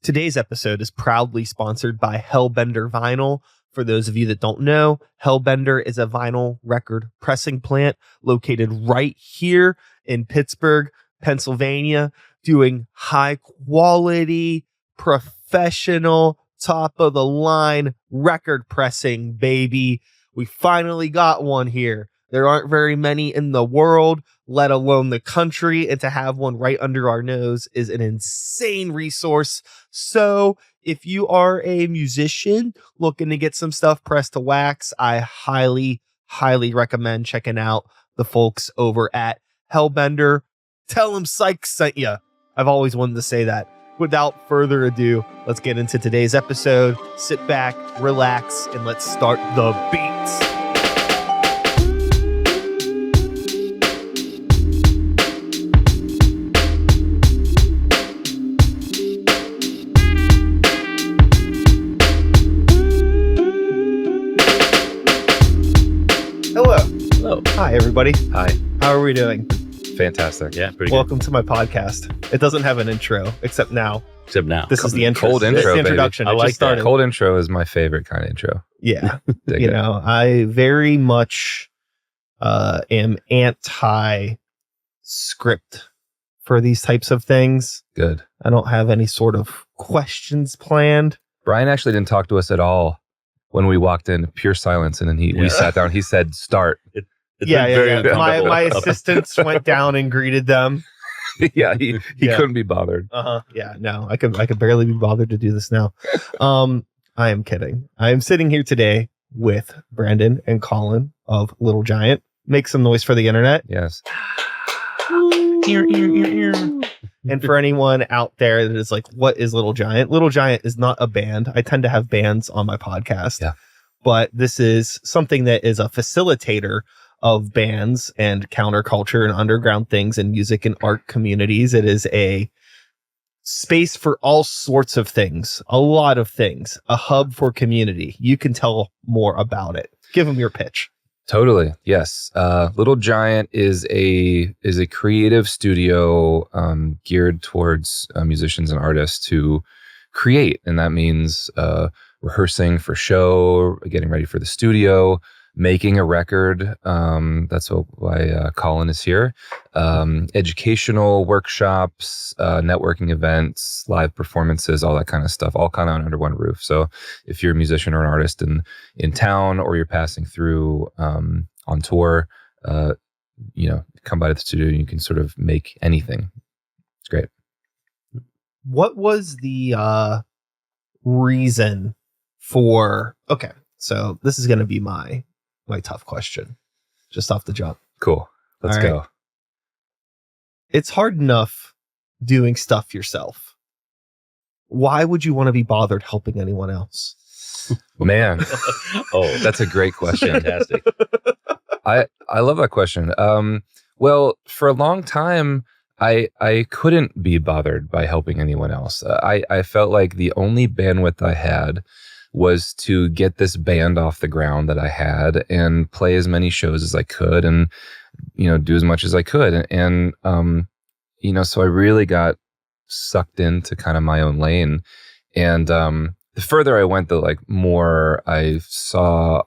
Today's episode is proudly sponsored by Hellbender Vinyl. For those of you that don't know, Hellbender is a vinyl record pressing plant located right here in Pittsburgh, Pennsylvania, doing high quality, professional, top of the line record pressing, baby. We finally got one here. There aren't very many in the world, let alone the country, and to have one right under our nose is an insane resource. So if you are a musician looking to get some stuff pressed to wax, I highly, highly recommend checking out the folks over at Hellbender. Tell them Sykes sent you. I've always wanted to say that. Without further ado, let's get into today's episode. Sit back, relax, and let's start the beats. Hello. Hi, everybody. Hi. How are we doing? Fantastic. Yeah, pretty Welcome to my podcast. It doesn't have an intro, except now. good. Except now. This is the intro. Cold intro, It's the baby. introduction. I It like just started. Cold intro is my favorite kind of intro. Yeah. Dig You it. know, I very much am anti-script for these types of things. Good. I don't have any sort of questions planned. Brian actually didn't talk to us at all when we walked in. Pure silence, and then we Yeah. sat down. He said, "Start." It's Yeah. been very My uncomfortable. assistants went down and greeted them. Yeah, he Yeah. couldn't be bothered. Yeah, no, I could barely be bothered to do this now. I am kidding. I am sitting here today with Brandon and Colin of Little Giant. Make some noise for the internet. Yes. And for anyone out there that is like, what is Little Giant? Little Giant is not a band. I tend to have bands on my podcast. Yeah. But this is something that is a facilitator of bands and counterculture and underground things in music and art communities. It is a space for all sorts of things, a lot of things, a hub for community. You can tell more about it. Give them your pitch. Totally. Yes. Little Giant is a creative studio geared towards musicians and artists to create, and that means rehearsing for show, getting ready for the studio, making a record. That's why Colin is here. Educational workshops, networking events, live performances, all that kind of stuff, all kind of under one roof. So if you're a musician or an artist in town, or you're passing through on tour, come by to the studio and you can sort of make anything. It's great. What was the reason for, okay, so this is going to be my tough question just off the jump. Cool. Let's All right. go. It's hard enough doing stuff yourself. Why would you want to be bothered helping anyone else? Man, Oh, that's a great question. fantastic. I love that question. Well, for a long time, I couldn't be bothered by helping anyone else. I felt like the only bandwidth I had was to get this band off the ground that I had and play as many shows as I could and, do as much as I could. And so I really got sucked into kind of my own lane. And the further I went, the more I saw,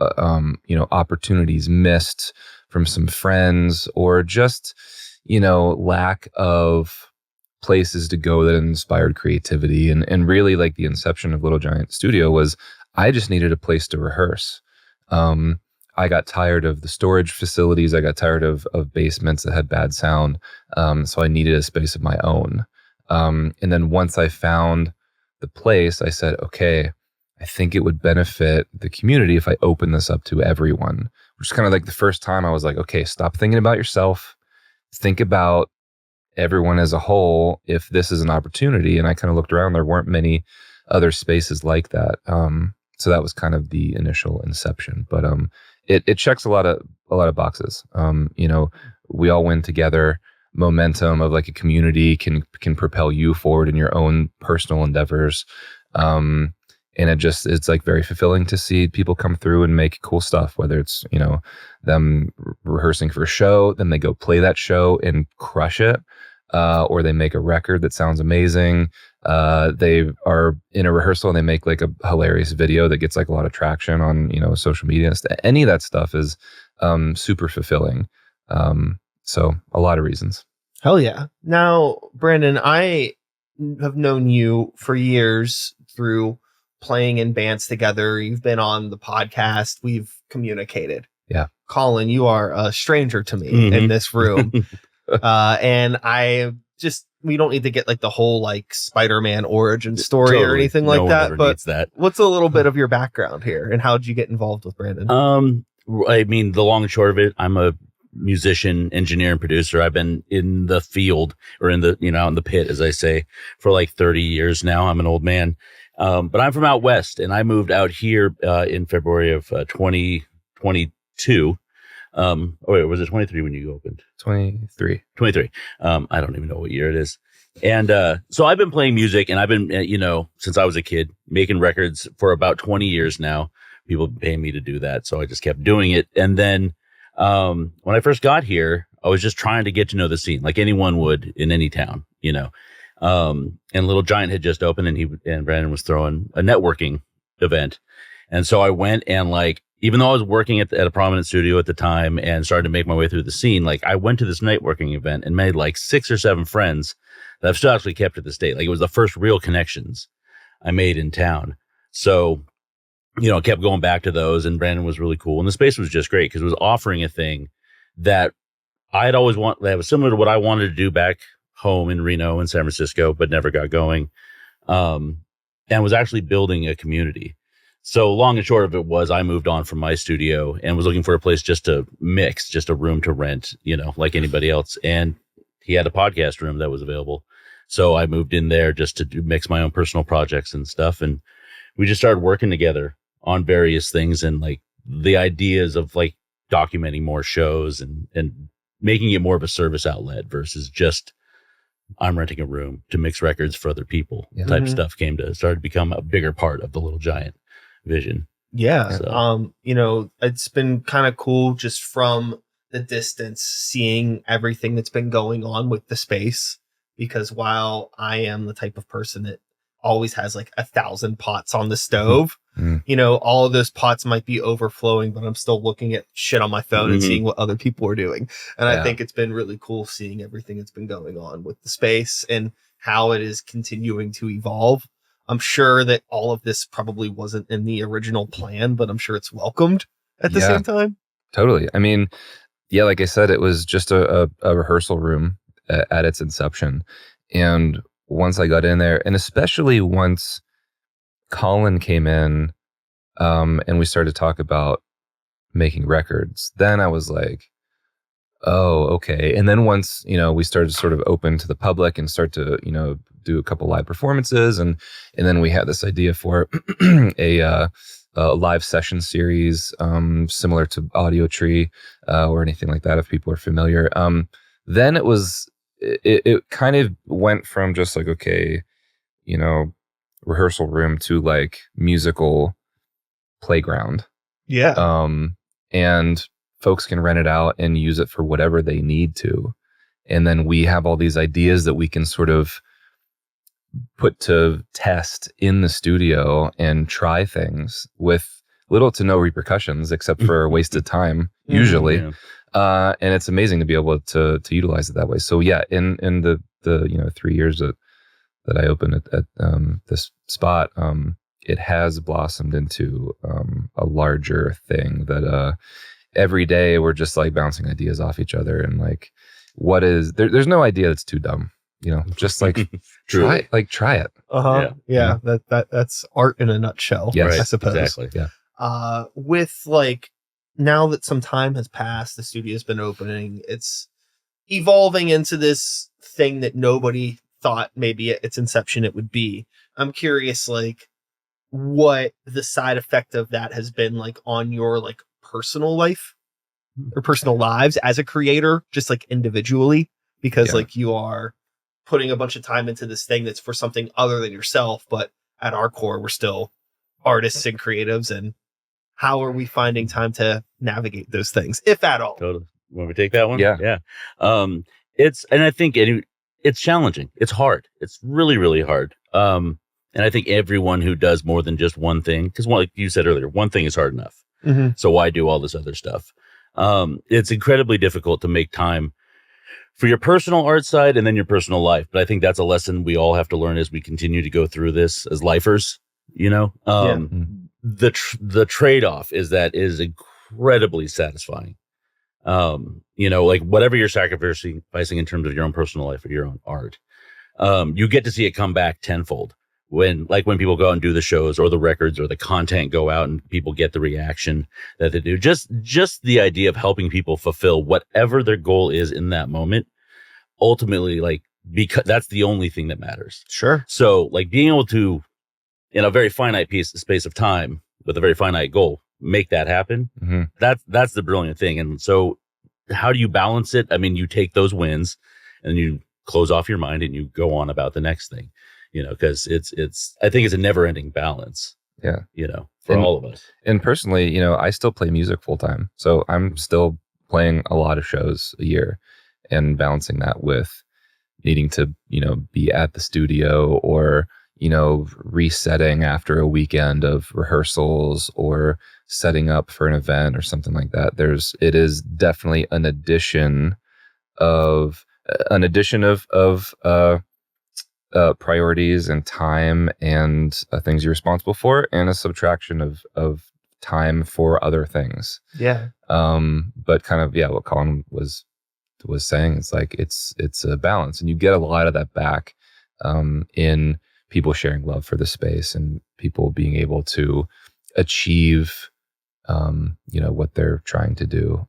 opportunities missed from some friends, or just, lack of places to go that inspired creativity. And really, the inception of Little Giant Studio was I just needed a place to rehearse. I got tired of the storage facilities. I got tired of basements that had bad sound. So I needed a space of my own. And then once I found the place, I said, okay, I think it would benefit the community if I open this up to everyone, which is kind of the first time I was like, okay, stop thinking about yourself. Think about everyone as a whole, if this is an opportunity. And I kind of looked around, there weren't many other spaces like that. So that was kind of the initial inception, but it checks a lot of boxes. We all win together. Momentum of a community can propel you forward in your own personal endeavors. And it's very fulfilling to see people come through and make cool stuff, whether it's, them rehearsing for a show, then they go play that show and crush it. or they make a record that sounds amazing. They are in a rehearsal and they make like a hilarious video that gets like a lot of traction on, social media. Any of that stuff is super fulfilling. So a lot of reasons. Hell yeah. Now, Brandon, I have known you for years through playing in bands together. You've been on the podcast. We've communicated. Yeah. Colin, you are a stranger to me in this room. And we don't need to get like the whole like Spider-Man origin story or anything like that. But what's a little bit of your background here and how did you get involved with Brandon? I mean, the long and short of it, I'm a musician, engineer, and producer. I've been in the field or in the, out in the pit, as I say, for like 30 years now. I'm an old man. But I'm from out west and I moved out here in February of 2022. Was it 23 when you opened? 23. I don't even know what year it is. And so I've been playing music and I've been, since I was a kid, making records for about 20 years now. People pay me to do that. So I just kept doing it. And then when I first got here, I was just trying to get to know the scene like anyone would in any town, and Little Giant had just opened and Brandon was throwing a networking event. And so I went and even though I was working at a prominent studio at the time and started to make my way through the scene, I went to this networking event and made 6 or 7 friends that I've still actually kept to this day. It was the first real connections I made in town. So, I kept going back to those and Brandon was really cool. And the space was just great because it was offering a thing that I had always wanted, that was similar to what I wanted to do back home in Reno and San Francisco, but never got going. And was actually building a community. So long and short of it was I moved on from my studio and was looking for a place just to mix, just a room to rent, like anybody else. And he had a podcast room that was available. So I moved in there just to mix my own personal projects and stuff. And we just started working together on various things and the ideas of documenting more shows and making it more of a service outlet versus just I'm renting a room to mix records for other people type stuff started to become a bigger part of the Little Giant vision. Yeah. So. It's been kind of cool just from the distance seeing everything that's been going on with the space, because while I am the type of person that always has 1,000 pots on the stove, all of those pots might be overflowing, but I'm still looking at shit on my phone and seeing what other people are doing. And I think it's been really cool seeing everything that's been going on with the space and how it is continuing to evolve. I'm sure that all of this probably wasn't in the original plan, but I'm sure it's welcomed at the same time. Totally. I mean, like I said, it was just a rehearsal room at its inception. And once I got in there, and especially once Colin came in and we started to talk about making records, then I was like, oh, okay. And then once, we started to sort of open to the public and start to, do a couple live performances. And then we had this idea for a live session series similar to Audio Tree or anything like that, if people are familiar. Then it kind of went from just okay, rehearsal room to musical playground. Yeah. And folks can rent it out and use it for whatever they need to. And then we have all these ideas that we can sort of put to test in the studio and try things with little to no repercussions except for wasted time usually. And it's amazing to be able to utilize it that way. So in the 3 years that I opened at this spot, it has blossomed into a larger thing that every day we're just bouncing ideas off each other and there's no idea that's too dumb. Just try it. Yeah. That's art in a nutshell. Yes, I suppose. Exactly. Yeah. With now that some time has passed, the studio's been opening, it's evolving into this thing that nobody thought maybe at its inception it would be. I'm curious, what the side effect of that has been on your personal life or personal lives as a creator, just individually, because you are putting a bunch of time into this thing that's for something other than yourself. But at our core, we're still artists and creatives. And how are we finding time to navigate those things, if at all? Totally. Want me to take that one? Yeah. Yeah. And I think it's challenging. It's hard. It's really, really hard. And I think everyone who does more than just one thing, because like you said earlier, one thing is hard enough. Mm-hmm. So why do all this other stuff? It's incredibly difficult to make time for your personal art side and then your personal life. But I think that's a lesson we all have to learn as we continue to go through this as lifers, you know? The trade-off is that it is incredibly satisfying. You know, like whatever you're sacrificing in terms of your own personal life or your own art, you get to see it come back tenfold when people go out and do the shows or the records or the content go out and people get the reaction that they do. Just the idea of helping people fulfill whatever their goal is in that moment, ultimately, like, because that's the only thing that matters. Sure. So like being able to, in a very finite space of time with a very finite goal, make that happen. Mm-hmm. That's the brilliant thing. And so how do you balance it? I mean, you take those wins and you close off your mind and you go on about the next thing, you know, because I think it's a never ending balance. Yeah. You know, for all of us. And personally, you know, I still play music full time. So I'm still playing a lot of shows a year and balancing that with needing to, you know, be at the studio or, you know, resetting after a weekend of rehearsals or setting up for an event or something like that. It is definitely an addition of priorities and time and things you're responsible for, and a subtraction of time for other things. Yeah. But kind of, what Colin was saying, it's like it's a balance, and you get a lot of that back in people sharing love for the space and people being able to achieve you know, what they're trying to do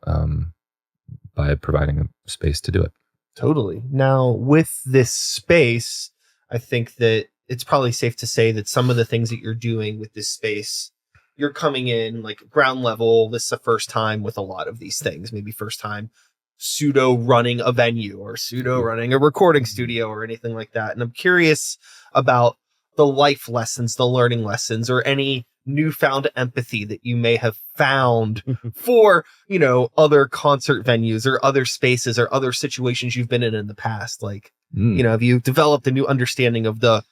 by providing a space to do it. Totally. Now, with this space, I think that it's probably safe to say that some of the things that you're doing with this space, you're coming in like ground level. This is the first time with a lot of these things, maybe first time pseudo running a venue or pseudo running a recording studio or anything like that. And I'm curious about the life lessons, the learning lessons, or any newfound empathy that you may have found for, you know, other concert venues or other spaces or other situations you've been in the past. Like, you know, have you developed a new understanding of the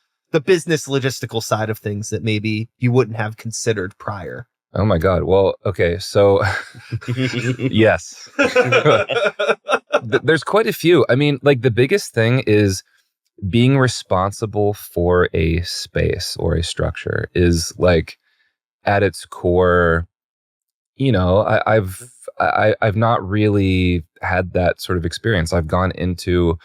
business logistical side of things that maybe you wouldn't have considered prior? Oh my God. Well, okay. So yes, there's quite a few. I mean, like the biggest thing is being responsible for a space or a structure is like at its core, you know, I've not really had that sort of experience. I've gone into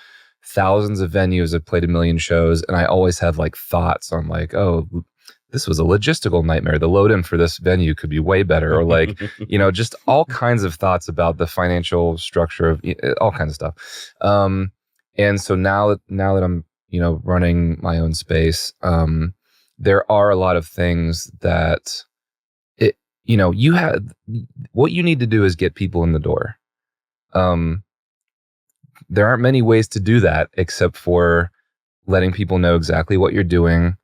thousands of venues, I've played a million shows, and I always have like thoughts on like, oh, this was a logistical nightmare. The load in for this venue could be way better, or like, you know, just all kinds of thoughts about the financial structure of all kinds of stuff. And so now that I'm, you know, running my own space, there are a lot of things that you know, what you need to do is get people in the door. There aren't many ways to do that except for letting people know exactly what you're doing.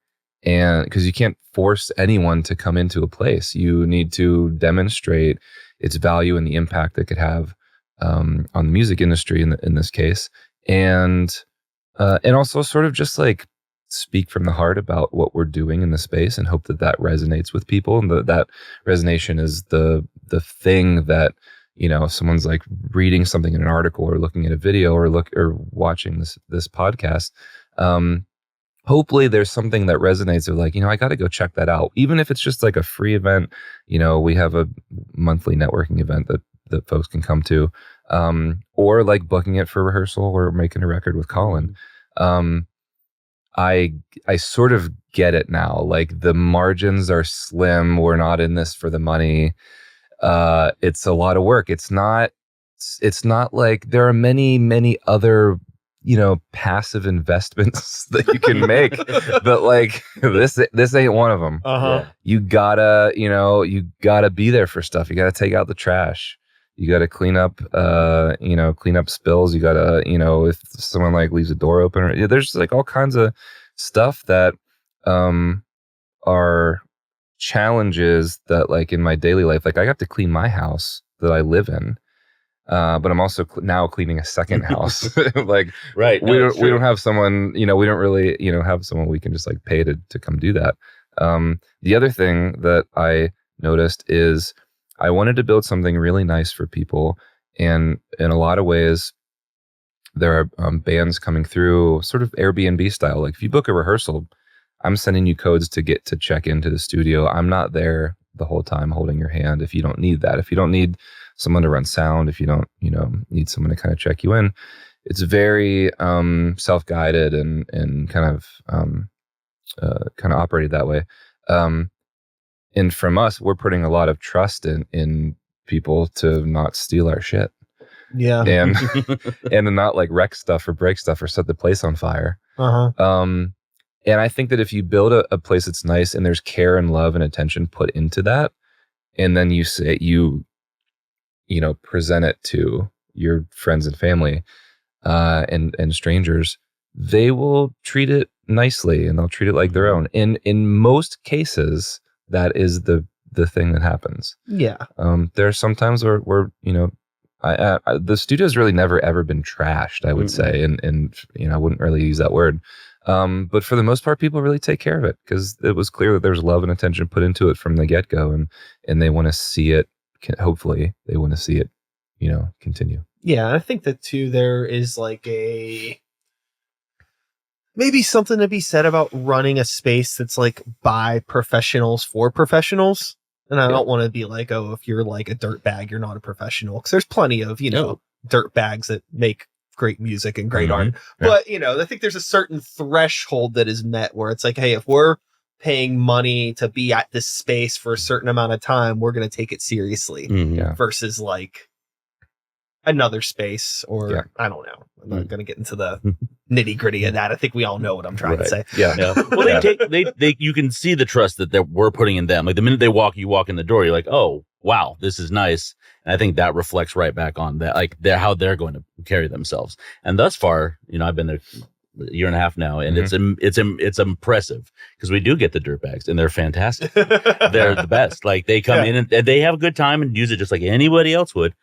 And because you can't force anyone to come into a place, you need to demonstrate its value and the impact it could have on the music industry in this case. And also sort of just like speak from the heart about what we're doing in the space and hope that resonates with people. And that resonation is the thing that, you know, someone's like reading something in an article or looking at a video or watching this podcast. Hopefully there's something that resonates of like, you know, I got to go check that out. Even if it's just like a free event, you know, we have a monthly networking event that folks can come to, or like booking it for rehearsal or making a record with Colin. I sort of get it now. Like the margins are slim. We're not in this for the money. It's a lot of work. It's not like there are many, many other, you know, passive investments that you can make, but like this ain't one of them. Uh-huh. You gotta be there for stuff. You gotta take out the trash. You gotta clean up spills. You gotta, you know, if someone like leaves a door open, or there's like all kinds of stuff that are challenges that like in my daily life, like I have to clean my house that I live in. but I'm also now cleaning a second house. Like, Right. we No, don't have someone, we don't really, have someone we can just like pay to come do that. The other thing that I noticed is I wanted to build something really nice for people. And in a lot of ways, there are bands coming through sort of Airbnb style. Like if you book a rehearsal, I'm sending you codes to get to check into the studio. I'm not there the whole time holding your hand if you don't need that. If you don't need someone to run sound, if you don't, need someone to kind of check you in, it's very self-guided and kind of operated that way. And from us, we're putting a lot of trust in people to not steal our shit. Yeah. And and to not like wreck stuff or break stuff or set the place on fire. And I think that if you build a place that's nice and there's care and love and attention put into that, and then you say present it to your friends and family and strangers, they will treat it nicely and they'll treat it like their own. And in most cases, that is the thing that happens. Yeah. There are some times where the studio's really never ever been trashed, I would say, and I wouldn't really use that word. But for the most part, people really take care of it because it was clear that there's love and attention put into it from the get-go, and they want to see it. Hopefully, they want to see it, continue. Yeah, I think that too. There is like maybe something to be said about running a space that's like by professionals for professionals. And I don't want to be like, oh, if you're like a dirt bag, you're not a professional. Because there's plenty of, dirt bags that make great music and great art. Yeah. But, I think there's a certain threshold that is met where it's like, hey, if we're paying money to be at this space for a certain amount of time, we're going to take it seriously versus like another space or I don't know. I'm not going to get into the nitty gritty of that. I think we all know what I'm trying to say. Yeah. Well, they you can see the trust that we're putting in them. Like the minute you walk in the door, you're like, oh, wow, this is nice. And I think that reflects right back on that, like how they're going to carry themselves. And thus far, I've been there a year and a half now, and it's impressive because we do get the dirtbags and they're fantastic. They're the best. Like they come in and they have a good time and use it just like anybody else would.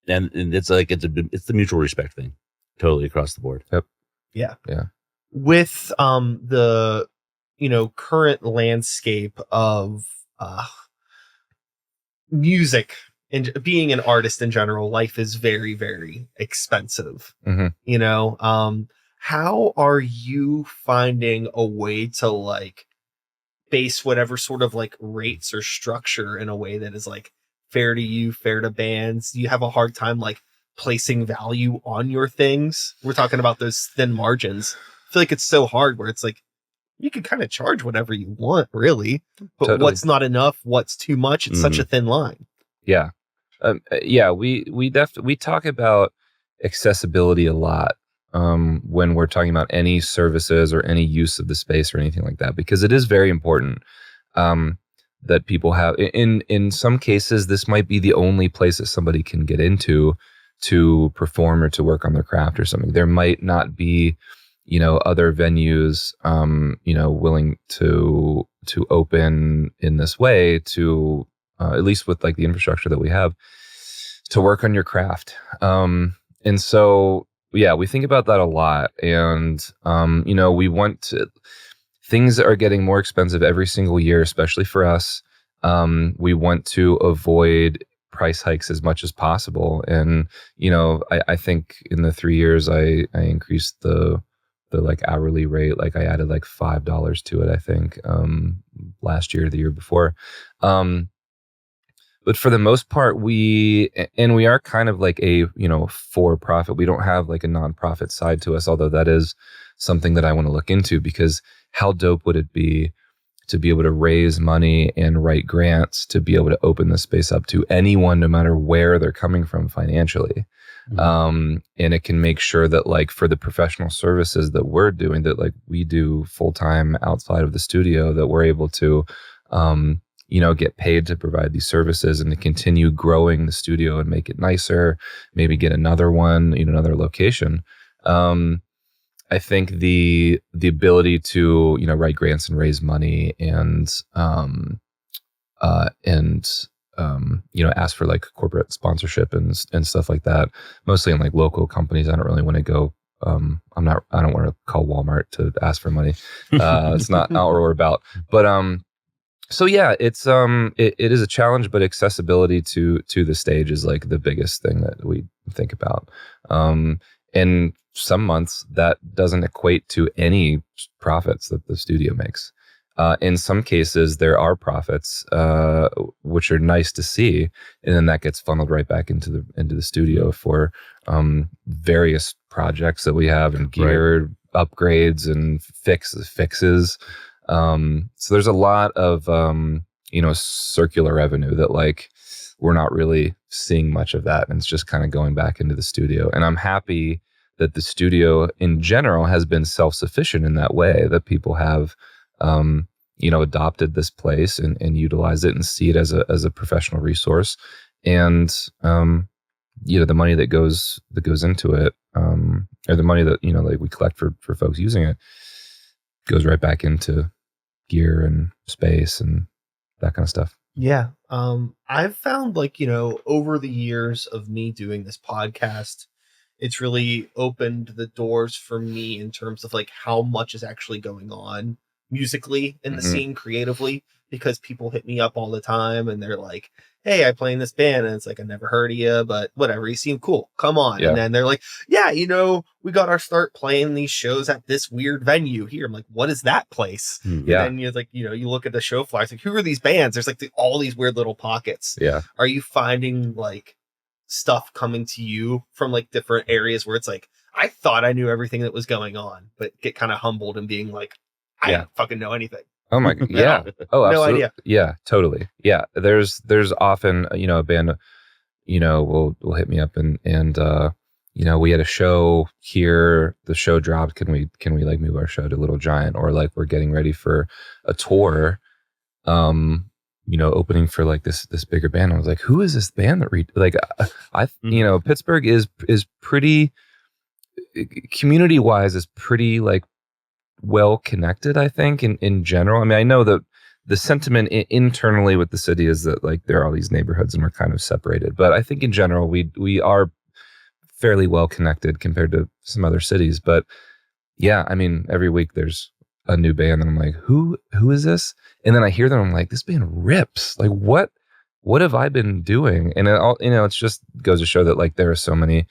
And it's like it's the mutual respect thing, totally across the board. Yep. Yeah. Yeah. With the current landscape of music and being an artist in general, life is very, very expensive. How are you finding a way to like base whatever sort of like rates or structure in a way that is like fair to you, fair to bands? You have a hard time like placing value on your things. We're talking about those thin margins. I feel like it's so hard where it's like you can kind of charge whatever you want, really, but totally. What's not enough, what's too much? It's such a thin line. Yeah. We talk about accessibility a lot when we're talking about any services or any use of the space or anything like that, because it is very important that people have. In some cases, this might be the only place that somebody can get into to perform or to work on their craft or something. There might not be, other venues, willing to open in this way to, at least with like the infrastructure that we have, to work on your craft. And so, we think about that a lot. And, we want to, things are getting more expensive every single year, especially for us. We want to avoid price hikes as much as possible. And, I think in the 3 years I increased the like hourly rate, like I added like $5 to it, I think, last year, the year before. But for the most part, we are kind of like a, for profit. We don't have like a nonprofit side to us, although that is something that I want to look into, because how dope would it be to be able to raise money and write grants to be able to open the space up to anyone, no matter where they're coming from financially. And it can make sure that like for the professional services that we're doing, that like we do full time outside of the studio, that we're able to, get paid to provide these services and to continue growing the studio and make it nicer, maybe get another one, another location. I think the ability to, write grants and raise money and ask for like corporate sponsorship and stuff like that. Mostly in like local companies. I don't really want to go. I don't want to call Walmart to ask for money. It's not what we're about. But so yeah, it's it is a challenge, but accessibility to the stage is like the biggest thing that we think about. And some months that doesn't equate to any profits that the studio makes. In some cases, there are profits, which are nice to see, and then that gets funneled right back into the studio for various projects that we have and gear upgrades and fixes. So there's a lot of circular revenue that like we're not really seeing much of that, and it's just kind of going back into the studio. And I'm happy that the studio in general has been self-sufficient in that way, that people have adopted this place and utilize it and see it as a professional resource. And the money that goes into it, or the money that like we collect for folks using it, goes right back into gear and space and that kind of stuff. Yeah. I've found over the years of me doing this podcast, it's really opened the doors for me in terms of like how much is actually going on musically in the scene creatively, because people hit me up all the time and they're like, hey, I play in this band, and it's like, I never heard of you, but whatever, you seem cool, come on. Yeah. And then they're like, yeah, we got our start playing these shows at this weird venue here. I'm like, what is that place? Yeah. And then you look at the show flyers, like, who are these bands? There's like all these weird little pockets. Yeah. Are you finding like stuff coming to you from like different areas where it's like, I thought I knew everything that was going on, but get kind of humbled and being like, I don't fucking know anything. Oh my god. Yeah. Oh, absolutely. No idea. Yeah, totally. Yeah. There's often, a band, will hit me up and we had a show here, the show dropped. Can we like move our show to Little Giant? Or like, we're getting ready for a tour, opening for like this bigger band. I was like, who is this band that Pittsburgh is pretty, community wise, is pretty like well connected, I think, in general. I mean, I know that the sentiment internally with the city is that like there are all these neighborhoods and we're kind of separated, but I think in general we are fairly well connected compared to some other cities. But yeah, I mean, every week there's a new band and I'm like, who is this? And then I hear them, I'm like, this band rips. Like, what have I been doing? And it just goes to show that like there are so many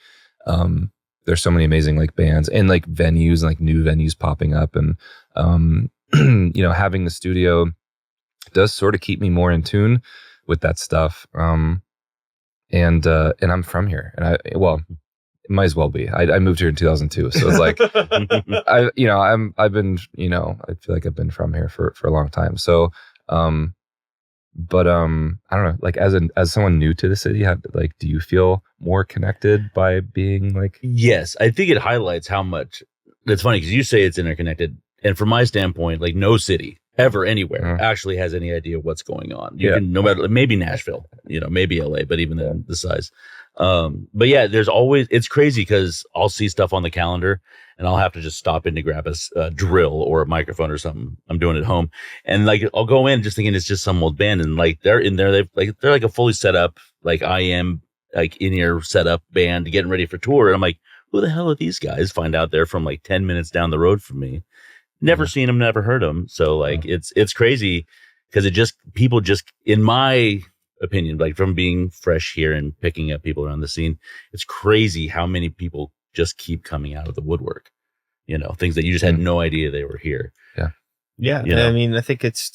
there's so many amazing like bands and like venues and like new venues popping up, and having the studio does sort of keep me more in tune with that stuff. And I'm from here, and it might as well be. I moved here in 2002, so it's like I feel like I've been from here for a long time. So but I don't know, like as someone new to the city, do you feel more connected by being like? Yes, I think it highlights how much. It's funny because you say it's interconnected, and from my standpoint, like no city ever anywhere actually has any idea what's going on. You can, no matter, maybe Nashville, maybe LA, but even then the size. But yeah, there's always, it's crazy because I'll see stuff on the calendar and I'll have to just stop in to grab a drill or a microphone or something I'm doing at home. And like, I'll go in just thinking it's just some old band. And like, they're in there, they're like a fully set up, like I am like in-ear setup band getting ready for tour. And I'm like, who the hell are these guys? Find out they're from like 10 minutes down the road from me. Never seen them, never heard them. So like, it's crazy because people just, in my opinion, like from being fresh here and picking up people around the scene, it's crazy how many people just keep coming out of the woodwork, things that you just had no idea they were here. Yeah. I mean, I think it's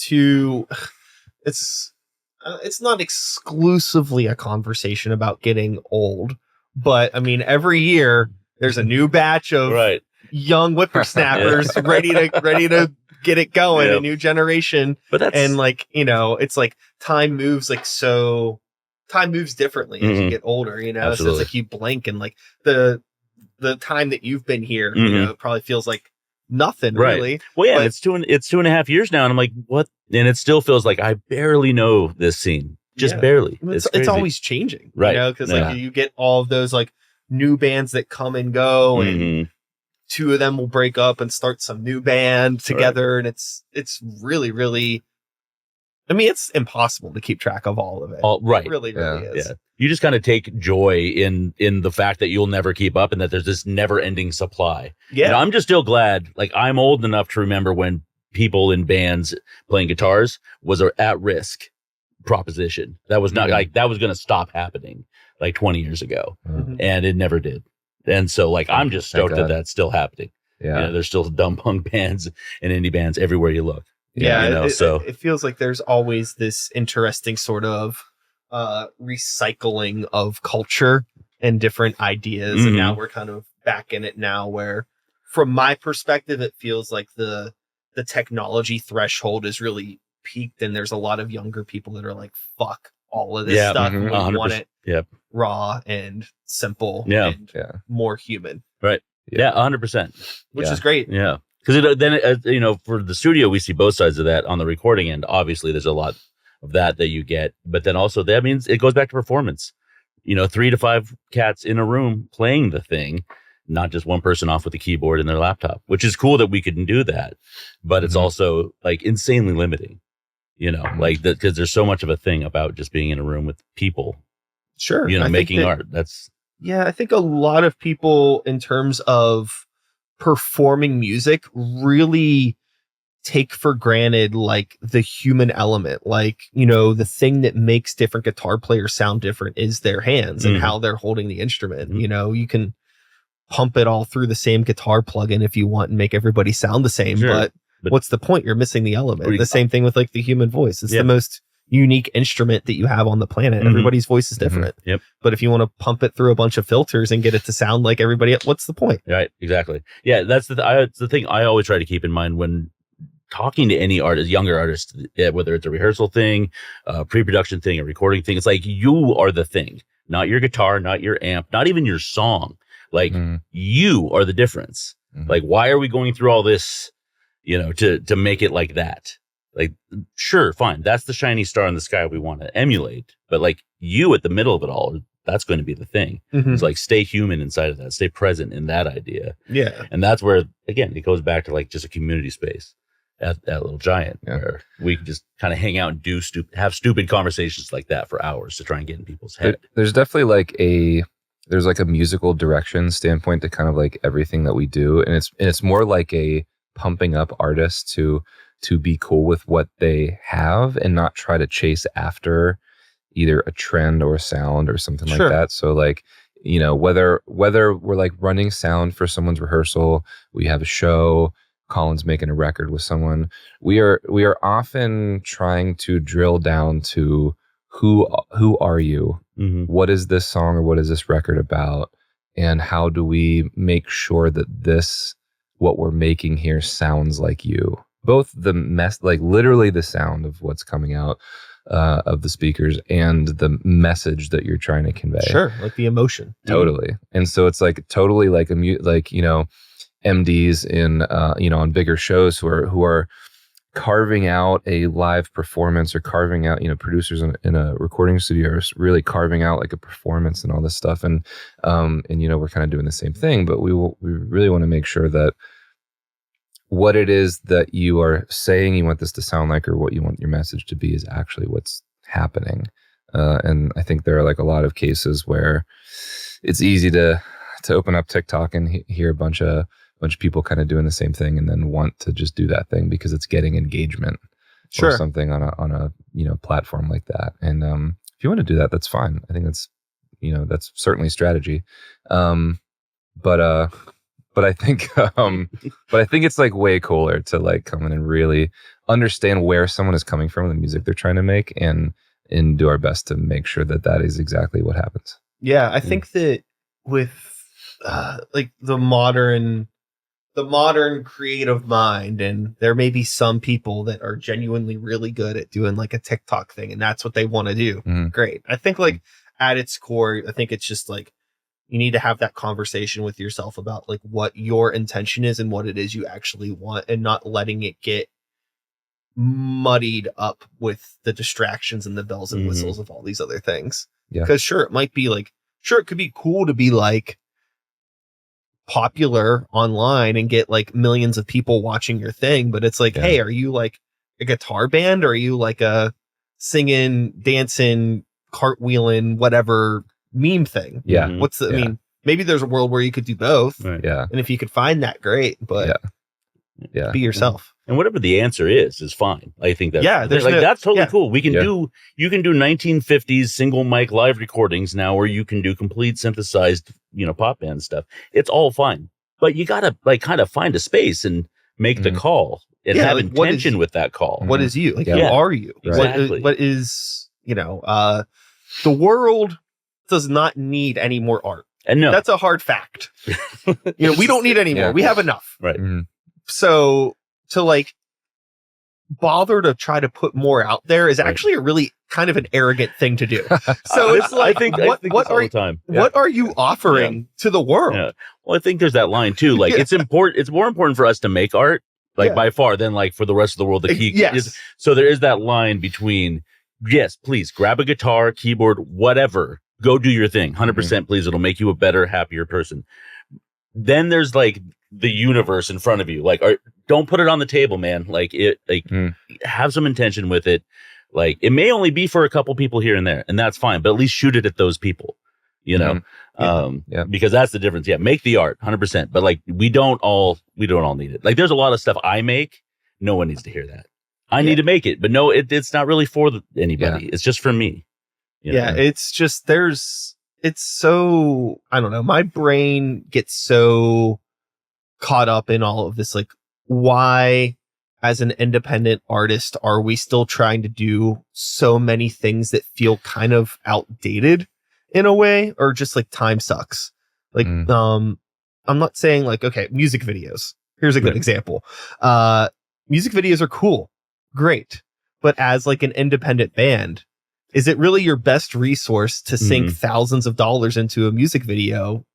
not exclusively a conversation about getting old, but I mean, every year there's a new batch of young whippersnappers ready to get it going, a new generation. But it's like time moves differently as you get older, Absolutely. So it's like you blink and like the time that you've been here, it probably feels like nothing really. Well, yeah, it's 2.5 years now, and I'm like, what? And it still feels like I barely know this scene, just barely. It's always changing, right? Because like you get all of those like new bands that come and go, and two of them will break up and start some new band together, and it's really, really I mean, it's impossible to keep track of all of it. Right. It really is. Yeah. You just kind of take joy in the fact that you'll never keep up and that there's this never ending supply. Yeah. And I'm just still glad, like, I'm old enough to remember when people in bands playing guitars was an at-risk proposition. That was not like that was going to stop happening like 20 years ago. And it never did. And so, like, I'm just stoked that that's still happening. Yeah. You know, there's still dumb punk bands and indie bands everywhere you look. Yeah. You know, it feels like there's always this interesting sort of recycling of culture and different ideas. And now we're kind of back in it now where, from my perspective, it feels like the technology threshold is really peaked, and there's a lot of younger people that are like, fuck all of this stuff. We want it raw and simple and more human. Right. Yeah, 100%. Which is great. Yeah. Because then, you know, for the studio, we see both sides of that. On the recording end, obviously, there's a lot of that you get. But then also, that means it goes back to performance. You know, 3 to 5 cats in a room playing the thing, not just one person off with a keyboard and their laptop, which is cool that we can do that. But it's also, like, insanely limiting, you know, like, because there's so much of a thing about just being in a room with people. Sure. You know, making art. Yeah, I think a lot of people, in terms of performing music, really take for granted like the human element. Like, you know, the thing that makes different guitar players sound different is their hands and how they're holding the instrument. You know, you can pump it all through the same guitar plugin if you want and make everybody sound the same, but what's the point? You're missing the element. The same thing with like the human voice. It's the most unique instrument that you have on the planet. Everybody's voice is different. But if you want to pump it through a bunch of filters and get it to sound like everybody else, what's the point? Right. Exactly. Yeah. That's the thing I always try to keep in mind when talking to any artist, younger artist, whether it's a rehearsal thing, a pre-production thing, a recording thing. It's like, you are the thing, not your guitar, not your amp, not even your song. Like, you are the difference. Like, why are we going through all this, you know, to make it like that? Like, sure, fine. That's the shiny star in the sky we want to emulate. But like, you at the middle of it all, that's going to be the thing. It's like, stay human inside of that, stay present in that idea. Yeah. And that's where, again, it goes back to like just a community space at Little Giant, where we can just kind of hang out and have stupid conversations like that for hours to try and get in people's head. There's definitely like there's like a musical direction standpoint to kind of like everything that we do. And it's more like a pumping up artists to be cool with what they have and not try to chase after either a trend or a sound or something like that. So like, you know, whether we're like running sound for someone's rehearsal, we have a show, Colin's making a record with someone, we are often trying to drill down to who are you? What is this song or what is this record about? And how do we make sure that what we're making here sounds like you? Both the like literally the sound of what's coming out of the speakers and the message that you're trying to convey. Sure, like the emotion. Totally. And so it's like totally like like, you know, MDs in you know, on bigger shows who are carving out a live performance, or carving out, you know, producers in a recording studio are really carving out like a performance and all this stuff. And you know, we're kind of doing the same thing, but we really want to make sure that what it is that you are saying you want this to sound like, or what you want your message to be, is actually what's happening. And I think there are like a lot of cases where it's easy to open up TikTok and hear a bunch of people kind of doing the same thing, and then want to just do that thing because it's getting engagement or something on a you know, platform like that. And if you want to do that, that's fine. I think that's, you know, that's certainly strategy. But I think it's like way cooler to like come in and really understand where someone is coming from, the music they're trying to make, and do our best to make sure that is exactly what happens. Yeah, I think that with like the modern creative mind, and there may be some people that are genuinely really good at doing like a TikTok thing, and that's what they want to do. Great. I think like at its core, I think it's just like, you need to have that conversation with yourself about like what your intention is and what it is you actually want, and not letting it get muddied up with the distractions and the bells and whistles of all these other things. Yeah. Because it could be cool to be like popular online and get like millions of people watching your thing, but it's like, hey, are you like a guitar band, or are you like a singing, dancing, cartwheeling, whatever meme thing? Yeah. Mhm. What's the, I mean, maybe there's a world where you could do both. Right. Yeah. And if you could find that, great, but Yeah. be yourself. And whatever the answer is fine. I think that there's like that's totally yeah. cool. We can Yeah. you can do 1950s single mic live recordings now, or you can do complete synthesized, pop band stuff. It's all fine. But you gotta like kind of find a space and make the call and have like, what intention is- with that call. What is you? Like, Yeah. who are you? Exactly. What is, the world does not need any more art. And no, That's a hard fact. We don't need any more. Yeah. We have enough. right. Mhm. So to like bother to try to put more out there is actually a really kind of an arrogant thing to do. So it's like, I think what this are all the time. what are you offering to the world? Yeah. Well, I think there's that line too. Like it's important. It's more important for us to make art, like by far, than like for the rest of the world to keep. Yes. So there is that line between, yes, please grab a guitar, keyboard, whatever, go do your thing. 100%, please. It'll make you a better, happier person. Then there's like the universe in front of you. Like, don't put it on the table, man. Like have some intention with it. Like it may only be for a couple people here and there, and that's fine. But at least shoot it at those people. Because that's the difference. Yeah, make the art 100%. But like we don't all need it. Like there's a lot of stuff I make. No one needs to hear that. I need to make it, but no, it's not really for anybody. Yeah. It's just for me. It's just it's so, I don't know. My brain gets so caught up in all of this. Like, why, as an independent artist, are we still trying to do so many things that feel kind of outdated in a way, or just like time sucks? Like, I'm not saying like, okay, music videos. Here's a good example. Music videos are cool. Great. But as like an independent band, is it really your best resource to sink thousands of dollars into a music video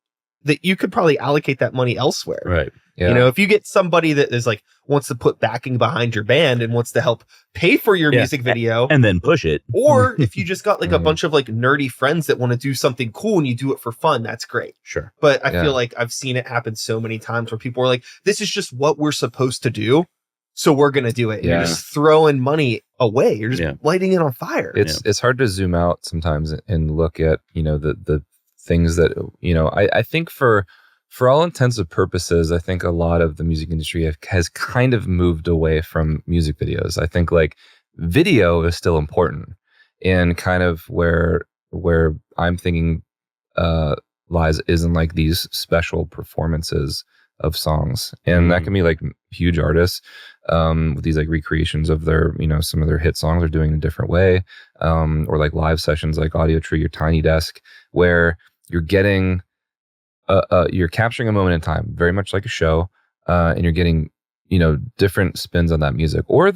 that you could probably allocate that money elsewhere? Right. Yeah. If you get somebody that is like wants to put backing behind your band and wants to help pay for your music video, and then push it. or if you just got like a bunch of like nerdy friends that want to do something cool and you do it for fun, that's great. Sure. But I feel like I've seen it happen so many times where people are like, this is just what we're supposed to do, so we're going to do it. And you're just throwing money away. You're just lighting it on fire. It's hard to zoom out sometimes and look at, the things that, I think for all intents and purposes, I think a lot of the music industry has kind of moved away from music videos. I think like video is still important, and kind of where I'm thinking lies is in like these special performances of songs, and that can be like huge artists with these like recreations of their, some of their hit songs are doing in a different way, or like live sessions like Audio Tree or Tiny Desk, where you're getting you're capturing a moment in time, very much like a show, and you're getting different spins on that music, or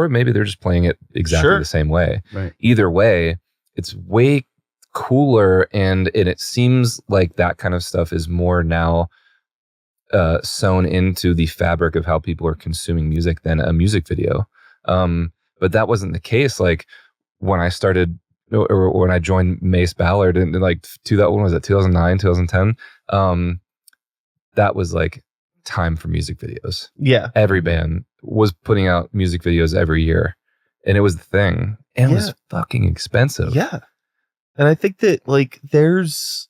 maybe they're just playing it exactly the same way. Right. Either way, it's way cooler, and it seems like that kind of stuff is more now sewn into the fabric of how people are consuming music than a music video. But that wasn't the case like when I started, or when I joined Mace Ballard in like 2009, 2010. That was like time for music videos. Yeah. Every band was putting out music videos every year, and it was the thing, and it was fucking expensive. Yeah. And I think that like there's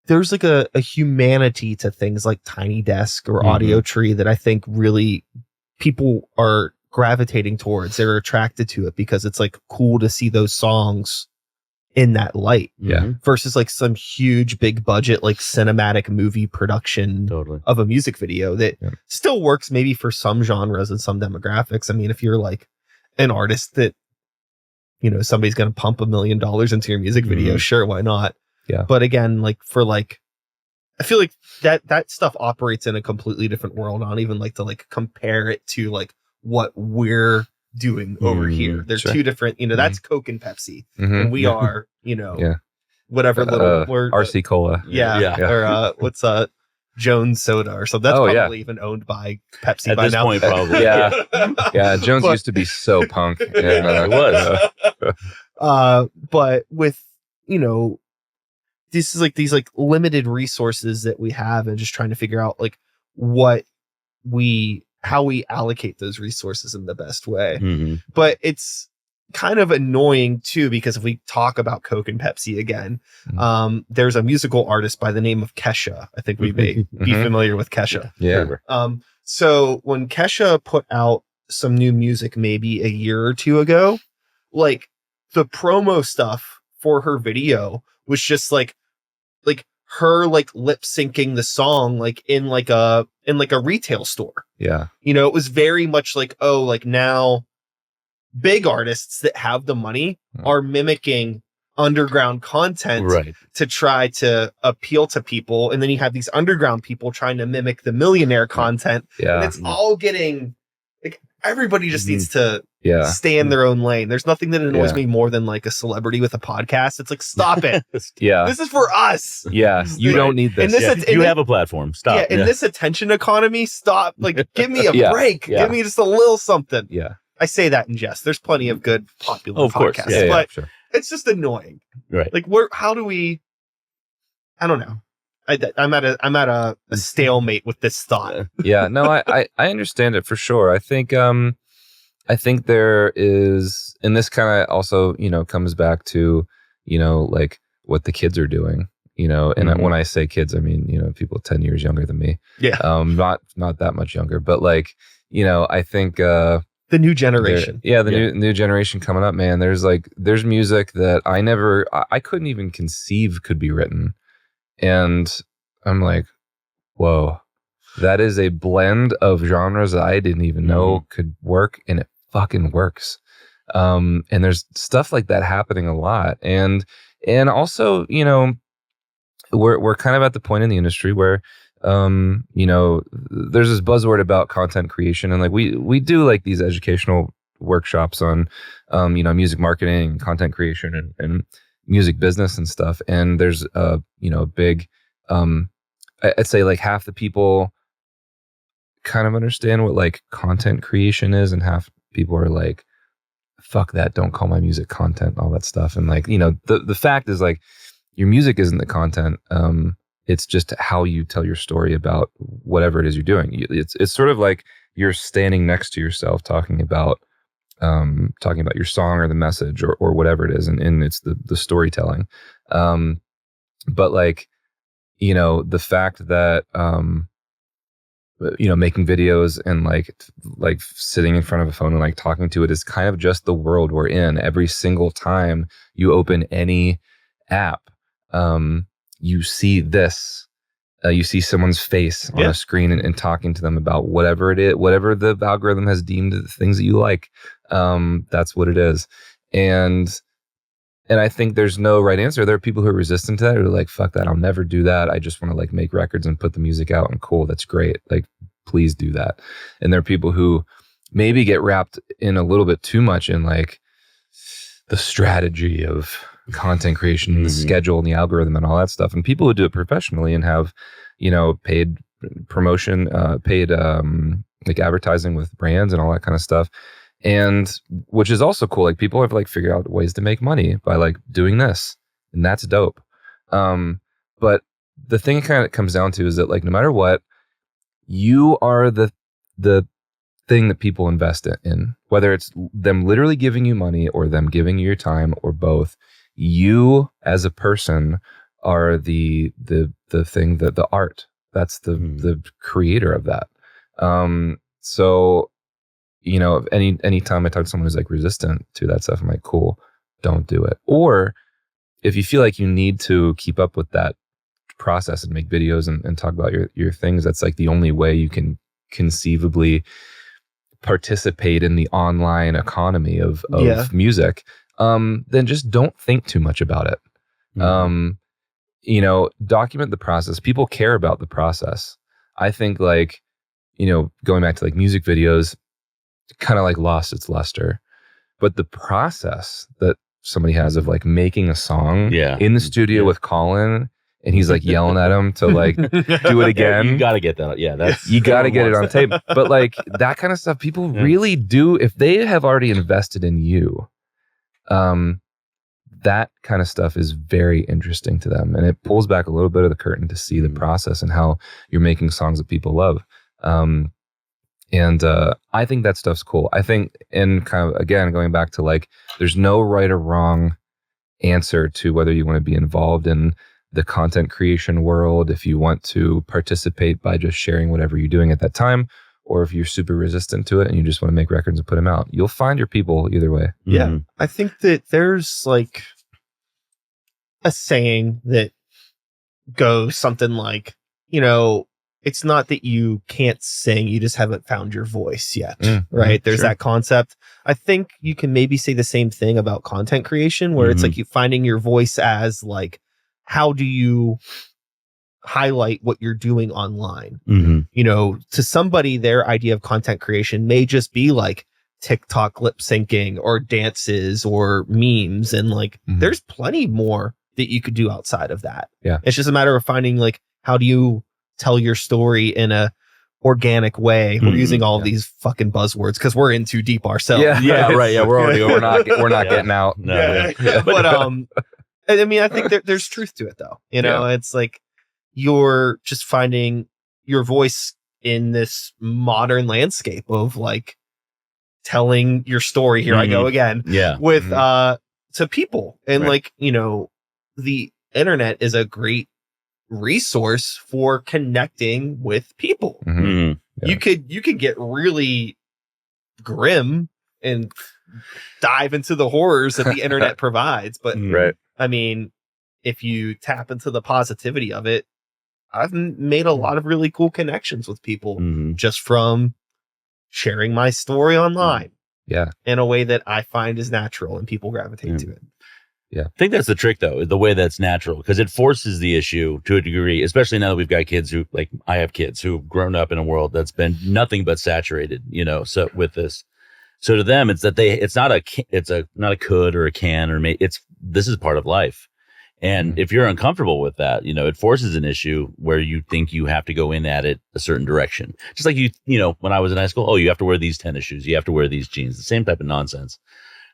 like a humanity to things like Tiny Desk or Audio Tree that I think really people are gravitating towards. They're attracted to it because it's like cool to see those songs in that light. Yeah. Versus like some huge big budget like cinematic movie production of a music video that still works maybe for some genres and some demographics. I mean, if you're like an artist that somebody's going to pump $1 million into your music video, sure, why not? Yeah. But again, like for like, I feel like that stuff operates in a completely different world. I don't even like to like compare it to like what we're doing over here. There's two different, that's Coke and Pepsi, and we are, whatever little RC Cola. Or what's Jones Soda or something. That's probably even owned by Pepsi at by this now. point, probably. Yeah. Jones used to be so punk. It was. But with this is like these like limited resources that we have, and just trying to figure out like what we how we allocate those resources in the best way. Mm-hmm. But it's kind of annoying too, because if we talk about Coke and Pepsi again, there's a musical artist by the name of Kesha. I think we may be familiar with Kesha. Yeah. So when Kesha put out some new music maybe a year or two ago, like the promo stuff for her video was just like her like lip syncing the song like in a retail store. Yeah. You know, it was very much like, oh, like now big artists that have the money are mimicking underground content to try to appeal to people. And then you have these underground people trying to mimic the millionaire content. Yeah. And it's all getting like, everybody just needs to stay in their own lane. There's nothing that annoys me more than like a celebrity with a podcast. It's like, stop it. This is for us. Yeah. You don't need this. You have a platform. Stop. Yeah. In this attention economy, stop. Like, give me a break. Yeah. Give me just a little something. Yeah. I say that in jest. There's plenty of good popular podcasts, but it's just annoying. Right. Like, how do we? I don't know. I'm at a stalemate with this thought. Yeah. No, I understand it for sure. I think there is, and this kind of also, you know, comes back to, you know, like what the kids are doing, you know, and when I say kids, I mean, you know, people 10 years younger than me. Yeah. Not that much younger, but like, you know, I think, the new generation. New generation coming up, man. There's music that I couldn't even conceive could be written. And I'm like, whoa, that is a blend of genres that I didn't even know could work, and it fucking works. And there's stuff like that happening a lot. And also, you know, we're kind of at the point in the industry where you know, there's this buzzword about content creation, and like we do like these educational workshops on you know, music marketing, content creation, and music business and stuff. And there's you know, a big I'd say like half the people kind of understand what like content creation is, and half people are like, fuck that, don't call my music content, all that stuff. And like, you know, the fact is like, your music isn't the content. It's just how you tell your story about whatever it is you're doing. It's sort of like you're standing next to yourself talking about your song or the message or whatever it is, and it's the storytelling. But like, you know, the fact that you know, making videos and like sitting in front of a phone and like talking to it is kind of just the world we're in. Every single time you open any app, you see this. You see someone's face on a screen and talking to them about whatever it is, whatever the algorithm has deemed the things that you like. That's what it is. And I think there's no right answer. There are people who are resistant to that, who are like, fuck that, I'll never do that. I just want to like make records and put the music out, and cool, that's great. Like, please do that. And there are people who maybe get wrapped in a little bit too much in like the strategy of content creation, and the schedule and the algorithm and all that stuff. And people who do it professionally and have, you know, paid promotion, paid like advertising with brands and all that kind of stuff. And which is also cool. Like, people have like figured out ways to make money by like doing this, and that's dope. But the thing it kind of comes down to is that like, no matter what, you are the thing that people invest in, whether it's them literally giving you money or them giving you your time or both. You as a person are the thing, that the art, that's the creator of that. So, you know, any time I talk to someone who's like resistant to that stuff, I'm like, cool, don't do it. Or if you feel like you need to keep up with that process and make videos and talk about your things, that's like the only way you can conceivably participate in the online economy of music, then just don't think too much about it. You know, document the process. People care about the process. I think like, you know, going back to like music videos, kind of like lost its luster, but the process that somebody has of like making a song in the studio with Colin, and he's like yelling at him to like do it again. You got to get that. Yeah, that's you got to get it on tape. But like that kind of stuff, people really do. If they have already invested in you, that kind of stuff is very interesting to them, and it pulls back a little bit of the curtain to see the process and how you're making songs that people love. And I think that stuff's cool. I think, and kind of, again, going back to like, there's no right or wrong answer to whether you want to be involved in the content creation world, if you want to participate by just sharing whatever you're doing at that time, or if you're super resistant to it and you just want to make records and put them out. You'll find your people either way. Yeah. I think that there's like a saying that goes something like, it's not that you can't sing, you just haven't found your voice yet, right? There's that concept. I think you can maybe say the same thing about content creation, where it's like you finding your voice as like, how do you highlight what you're doing online? To somebody, their idea of content creation may just be like TikTok lip syncing or dances or memes. And like, there's plenty more that you could do outside of that. Yeah. It's just a matter of finding like, how do you tell your story in a organic way? We're using all of these fucking buzzwords because we're in too deep ourselves. Yeah, right. Yeah, we're not getting out. No, But I mean, I think there's truth to it though. It's like you're just finding your voice in this modern landscape of like telling your story. Here I go again. Yeah. With to people. And like, the internet is a great resource for connecting with people. You could get really grim and dive into the horrors that the internet provides, but I mean, if you tap into the positivity of it, I've made a lot of really cool connections with people just from sharing my story online in a way that I find is natural and people gravitate to it. I think that's the trick, though, the way that's natural, because it forces the issue to a degree, especially now that we've got kids who, like, I have kids who've grown up in a world that's been nothing but saturated, so with this. So to them, it's that it's not a could or a can or may. This is part of life. And if you're uncomfortable with that, it forces an issue where you think you have to go in at it a certain direction. Just like when I was in high school, you have to wear these tennis shoes, you have to wear these jeans, the same type of nonsense.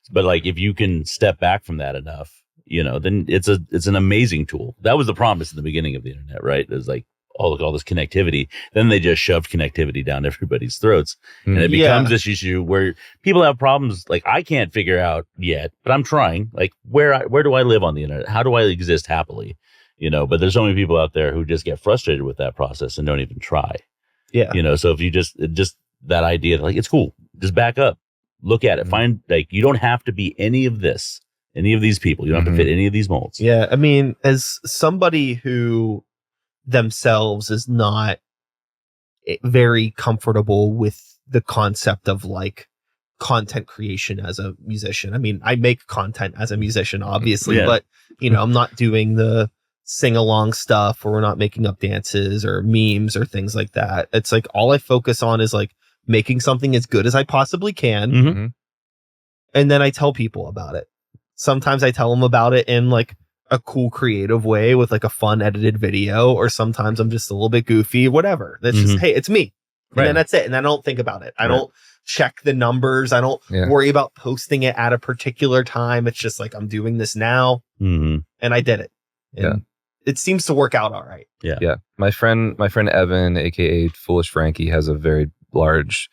But like, if you can step back from that enough, then it's an amazing tool. That was the promise in the beginning of the internet, right? It was like, all this connectivity. Then they just shoved connectivity down everybody's throats. And it becomes this issue where people have problems like I can't figure out yet, but I'm trying. Like, where do I live on the internet? How do I exist happily? But there's so many people out there who just get frustrated with that process and don't even try. Yeah. So if you just that idea that, like, it's cool, just back up. Look at it. Find, like, you don't have to be any of these people. You don't have to fit any of these molds. Yeah. I mean, as somebody who themselves is not very comfortable with the concept of like content creation as a musician. I mean, I make content as a musician, obviously, but I'm not doing the sing along stuff, or we're not making up dances or memes or things like that. It's like all I focus on is like making something as good as I possibly can. And then I tell people about it. Sometimes I tell them about it in like a cool creative way with like a fun edited video, or sometimes I'm just a little bit goofy, whatever. That's just, hey, it's me. And then that's it. And I don't think about it. I don't check the numbers. I don't worry about posting it at a particular time. It's just like, I'm doing this now and I did it. And it seems to work out all right. Yeah. My friend Evan, aka Foolish Frankie, has a very large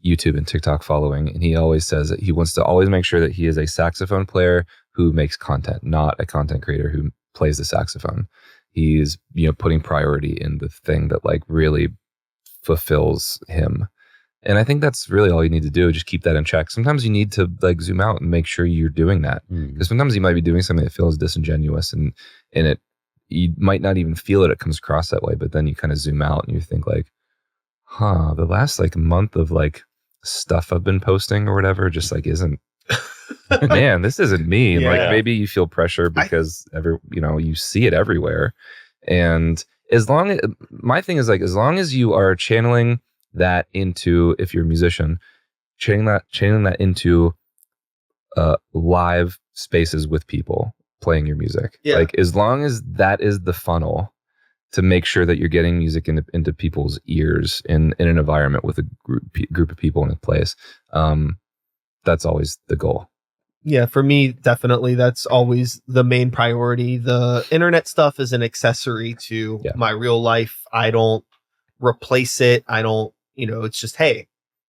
YouTube and TikTok following, and he always says that he wants to always make sure that he is a saxophone player who makes content, not a content creator who plays the saxophone. He's putting priority in the thing that like really fulfills him. And I think that's really all you need to do. Just keep that in check. Sometimes you need to like zoom out and make sure you're doing that, because sometimes you might be doing something that feels disingenuous, and you might not even feel it comes across that way, but then you kind of zoom out and you think like, the last like month of like stuff I've been posting or whatever just like isn't man, this isn't me. Like maybe you feel pressure because you see it everywhere. And my thing is like, as long as you are channeling that into, if you're a musician, channeling that into live spaces with people playing your music. Like, as long as that is the funnel to make sure that you're getting music into people's ears in an environment with a group of people in a place, that's always the goal. Yeah, for me, definitely, that's always the main priority. The internet stuff is an accessory to my real life. I don't replace it. I don't, it's just, hey,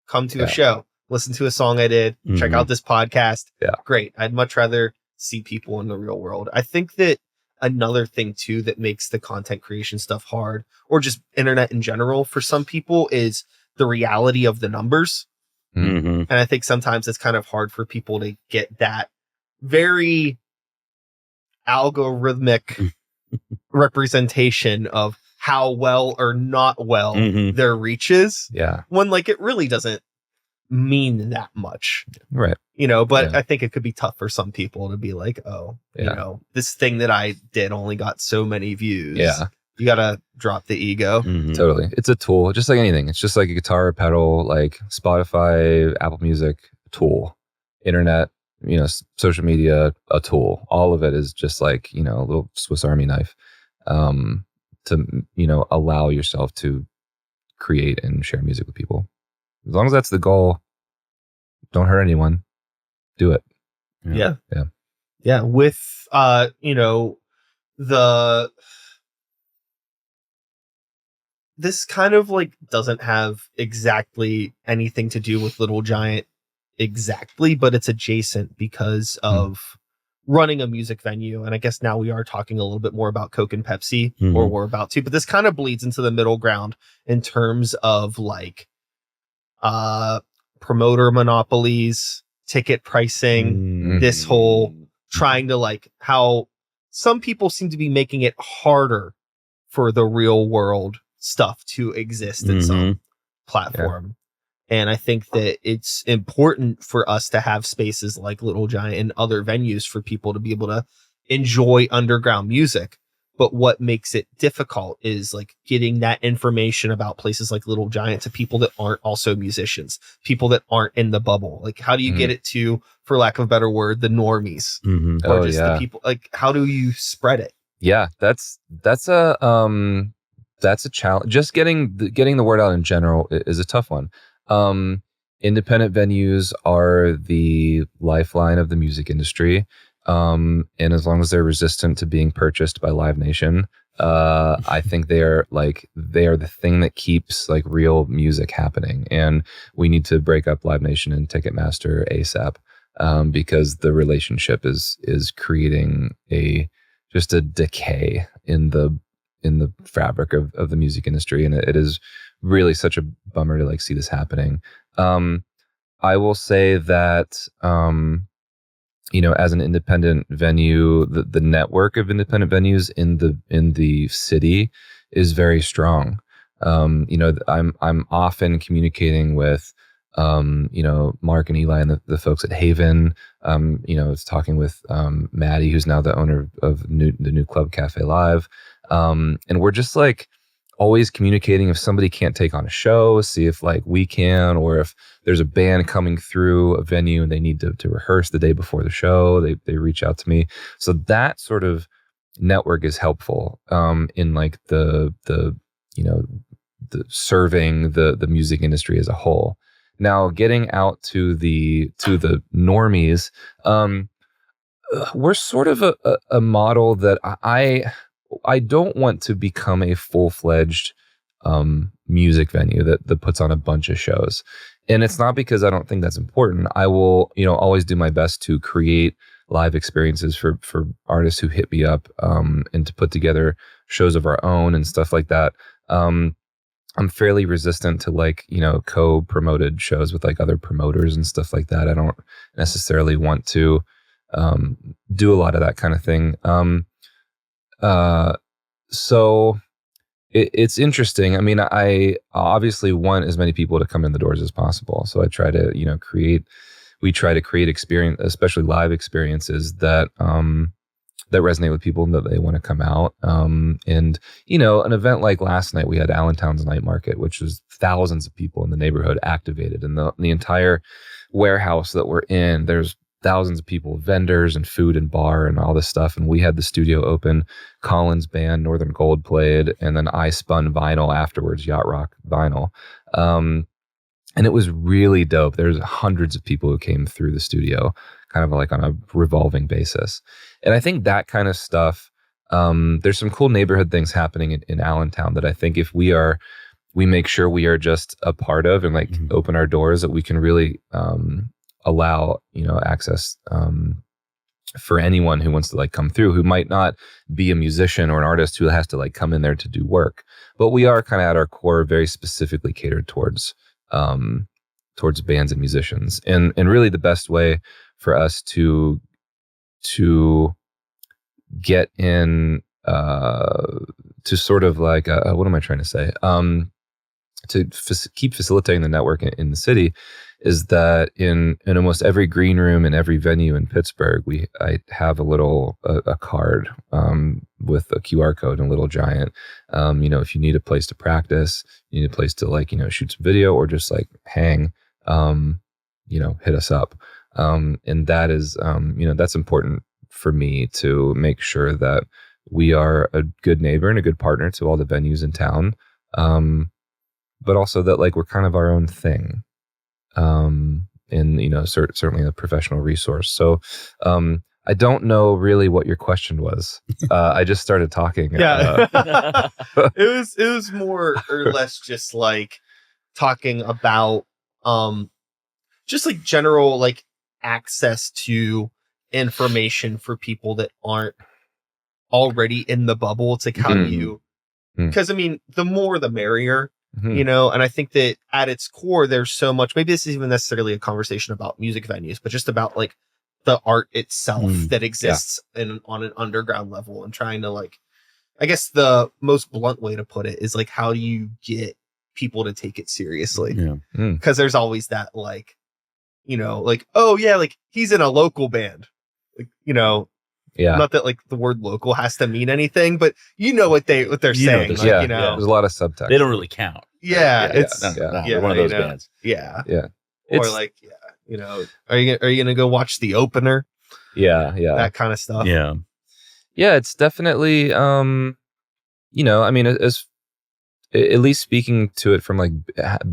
come to a show, listen to a song I did, check out this podcast. Yeah. Great. I'd much rather see people in the real world. I think that another thing too that makes the content creation stuff hard, or just internet in general for some people, is the reality of the numbers. Mm-hmm. And I think sometimes it's kind of hard for people to get that very algorithmic representation of how well or not well their reach is. Yeah. When like it really doesn't mean that much. Right. You know, but I think it could be tough for some people to be like, oh, you Yeah. know, this thing that I did only got so many views. Yeah. You gotta drop the ego. Mm-hmm. Totally. It's a tool, just like anything. It's just like a guitar, a pedal, like Spotify, Apple Music, a tool. Internet, you know, social media, a tool. All of it is just like, you know, a little Swiss Army knife to, you know, allow yourself to create and share music with people. As long as that's the goal, don't hurt anyone. Do it. Yeah. Yeah. Yeah. With, you know, this kind of like doesn't have exactly anything to do with Little Giant exactly, but it's adjacent because of running a music venue. And I guess now we are talking a little bit more about Coke and Pepsi, or we're about to, but this kind of bleeds into the middle ground in terms of like promoter monopolies, ticket pricing, this whole trying to like how some people seem to be making it harder for the real world stuff to exist in some platform. And I think that it's important for us to have spaces like Little Giant and other venues for people to be able to enjoy underground music. But what makes it difficult is like getting that information about places like Little Giant to people that aren't also musicians, people that aren't in the bubble. Like, how do you get it to, for lack of a better word, the normies, or just the people? Like, how do you spread it? Yeah, that's a challenge. Just getting the word out in general is a tough one. Independent venues are the lifeline of the music industry. And as long as they're resistant to being purchased by Live Nation, I think they are the thing that keeps like real music happening. And we need to break up Live Nation and Ticketmaster ASAP, because the relationship is creating just a decay in the fabric of the music industry. And it is really such a bummer to like see this happening. I will say that, you know, as an independent venue, the network of independent venues in the city is very strong. You know, I'm often communicating with, you know, Mark and Eli and the folks at Haven. You know, I was talking with Maddie, who's now the owner of the new Club Cafe Live, and we're just like always communicating. If somebody can't take on a show, see if like we can, or if there's a band coming through a venue and they need to rehearse the day before the show, they reach out to me. So that sort of network is helpful in like the you know, the serving the music industry as a whole. Now getting out to the normies, we're sort of a model that I don't want to become a full-fledged music venue that puts on a bunch of shows. And it's not because I don't think that's important. I will, you know, always do my best to create live experiences for artists who hit me up, and to put together shows of our own and stuff like that. I'm fairly resistant to like, you know, co-promoted shows with like other promoters and stuff like that. I don't necessarily want to do a lot of that kind of thing. So it's interesting. I mean, I obviously want as many people to come in the doors as possible. So I try to, you know, we try to create experience, especially live experiences that resonate with people and that they want to come out. And, you know, an event like last night, we had Allentown's Night Market, which was thousands of people in the neighborhood activated, and the entire warehouse that we're in, there's thousands of people, vendors and food and bar and all this stuff. And we had the studio open, Colin's band, Northern Gold played, and then I spun vinyl afterwards, Yacht Rock vinyl. And it was really dope. There's hundreds of people who came through the studio, kind of like on a revolving basis. And I think that kind of stuff, there's some cool neighborhood things happening in Allentown that I think if we are we make sure we are just a part of and like open our doors, that we can really allow, access for anyone who wants to like come through, who might not be a musician or an artist who has to like come in there to do work. But we are kind of at our core very specifically catered towards bands and musicians. And really the best way for us to get in to sort of like what am I trying to say? Keep facilitating the network in the city is that in almost every green room in every venue in Pittsburgh, I have a card with a QR code and a little giant. If you need a place to practice, you need a place to like, shoot some video or just like hang, hit us up. And that is, that's important for me to make sure that we are a good neighbor and a good partner to all the venues in town. But also that like we're kind of our own thing. And certainly a professional resource. So I don't know really what your question was. I just started talking. Yeah. It was more or less just like talking about just like general like access to information for people that aren't already in the bubble. It's like how do you, because I mean the more the merrier. And I think that at its core, there's so much, maybe this isn't even necessarily a conversation about music venues, but just about like the art itself that exists on an underground level, and trying to like, I guess the most blunt way to put it is like, how do you get people to take it seriously? Because there's always that like, like, oh yeah, like he's in a local band, like, not that like the word local has to mean anything, but what they're saying. There's, like, there's a lot of subtext. They don't really count. It's one of those bands. Yeah. It's, or like, are you gonna go watch the opener? Yeah. That kind of stuff. Yeah. It's definitely, I mean, as at least speaking to it from like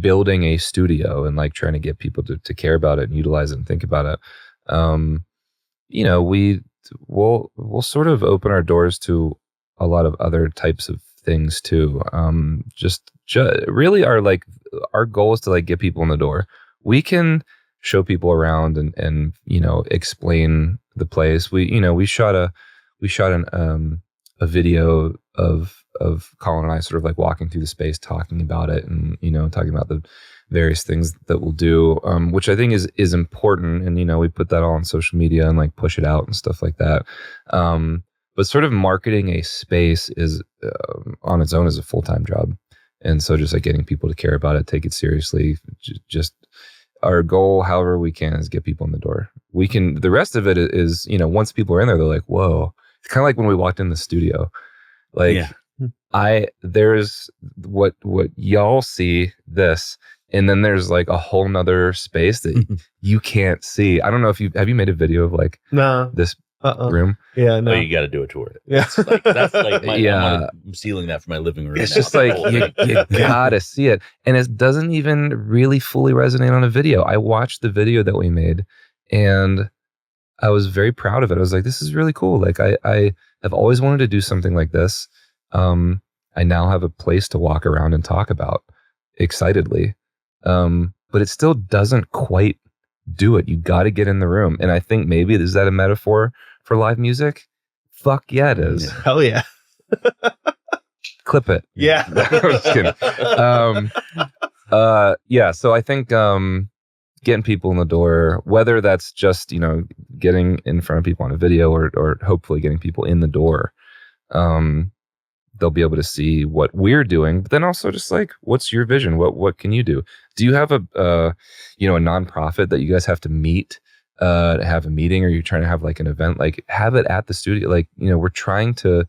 building a studio and like trying to get people to care about it and utilize it and think about it. We'll sort of open our doors to a lot of other types of things too. Just really our goal is to like get people in the door. We can show people around and explain the place. We shot a video of Colin and I sort of like walking through the space, talking about it and talking about the various things that we'll do, which I think is important. And, we put that all on social media and like push it out and stuff like that. But sort of marketing a space is on its own is a full-time job. And so just like getting people to care about it, take it seriously, just our goal, however we can, is get people in the door. The rest of it is, once people are in there, they're like, whoa. It's kind of like when we walked in the studio, like there's what y'all see this, and then there's like a whole nother space that you can't see. I don't know if have you made a video of like this room? Yeah, no. Oh, you got to do a tour. Yeah, that's like I'm stealing that from my living room. It's just like you gotta see it, and it doesn't even really fully resonate on a video. I watched the video that we made, and I was very proud of it. I was like, this is really cool. Like I have always wanted to do something like this. I now have a place to walk around and talk about excitedly. But it still doesn't quite do it. You got to get in the room. And I think maybe, is that a metaphor for live music? Fuck yeah, it is. Hell yeah. Clip it. Yeah. I'm just kidding. So I think getting people in the door, whether that's just, getting in front of people on a video or hopefully getting people in the door, they'll be able to see what we're doing, but then also just like, what's your vision? What can you do? Do you have a nonprofit that you guys have to meet, to have a meeting, or you're trying to have like an event, like have it at the studio? Like, we're trying to,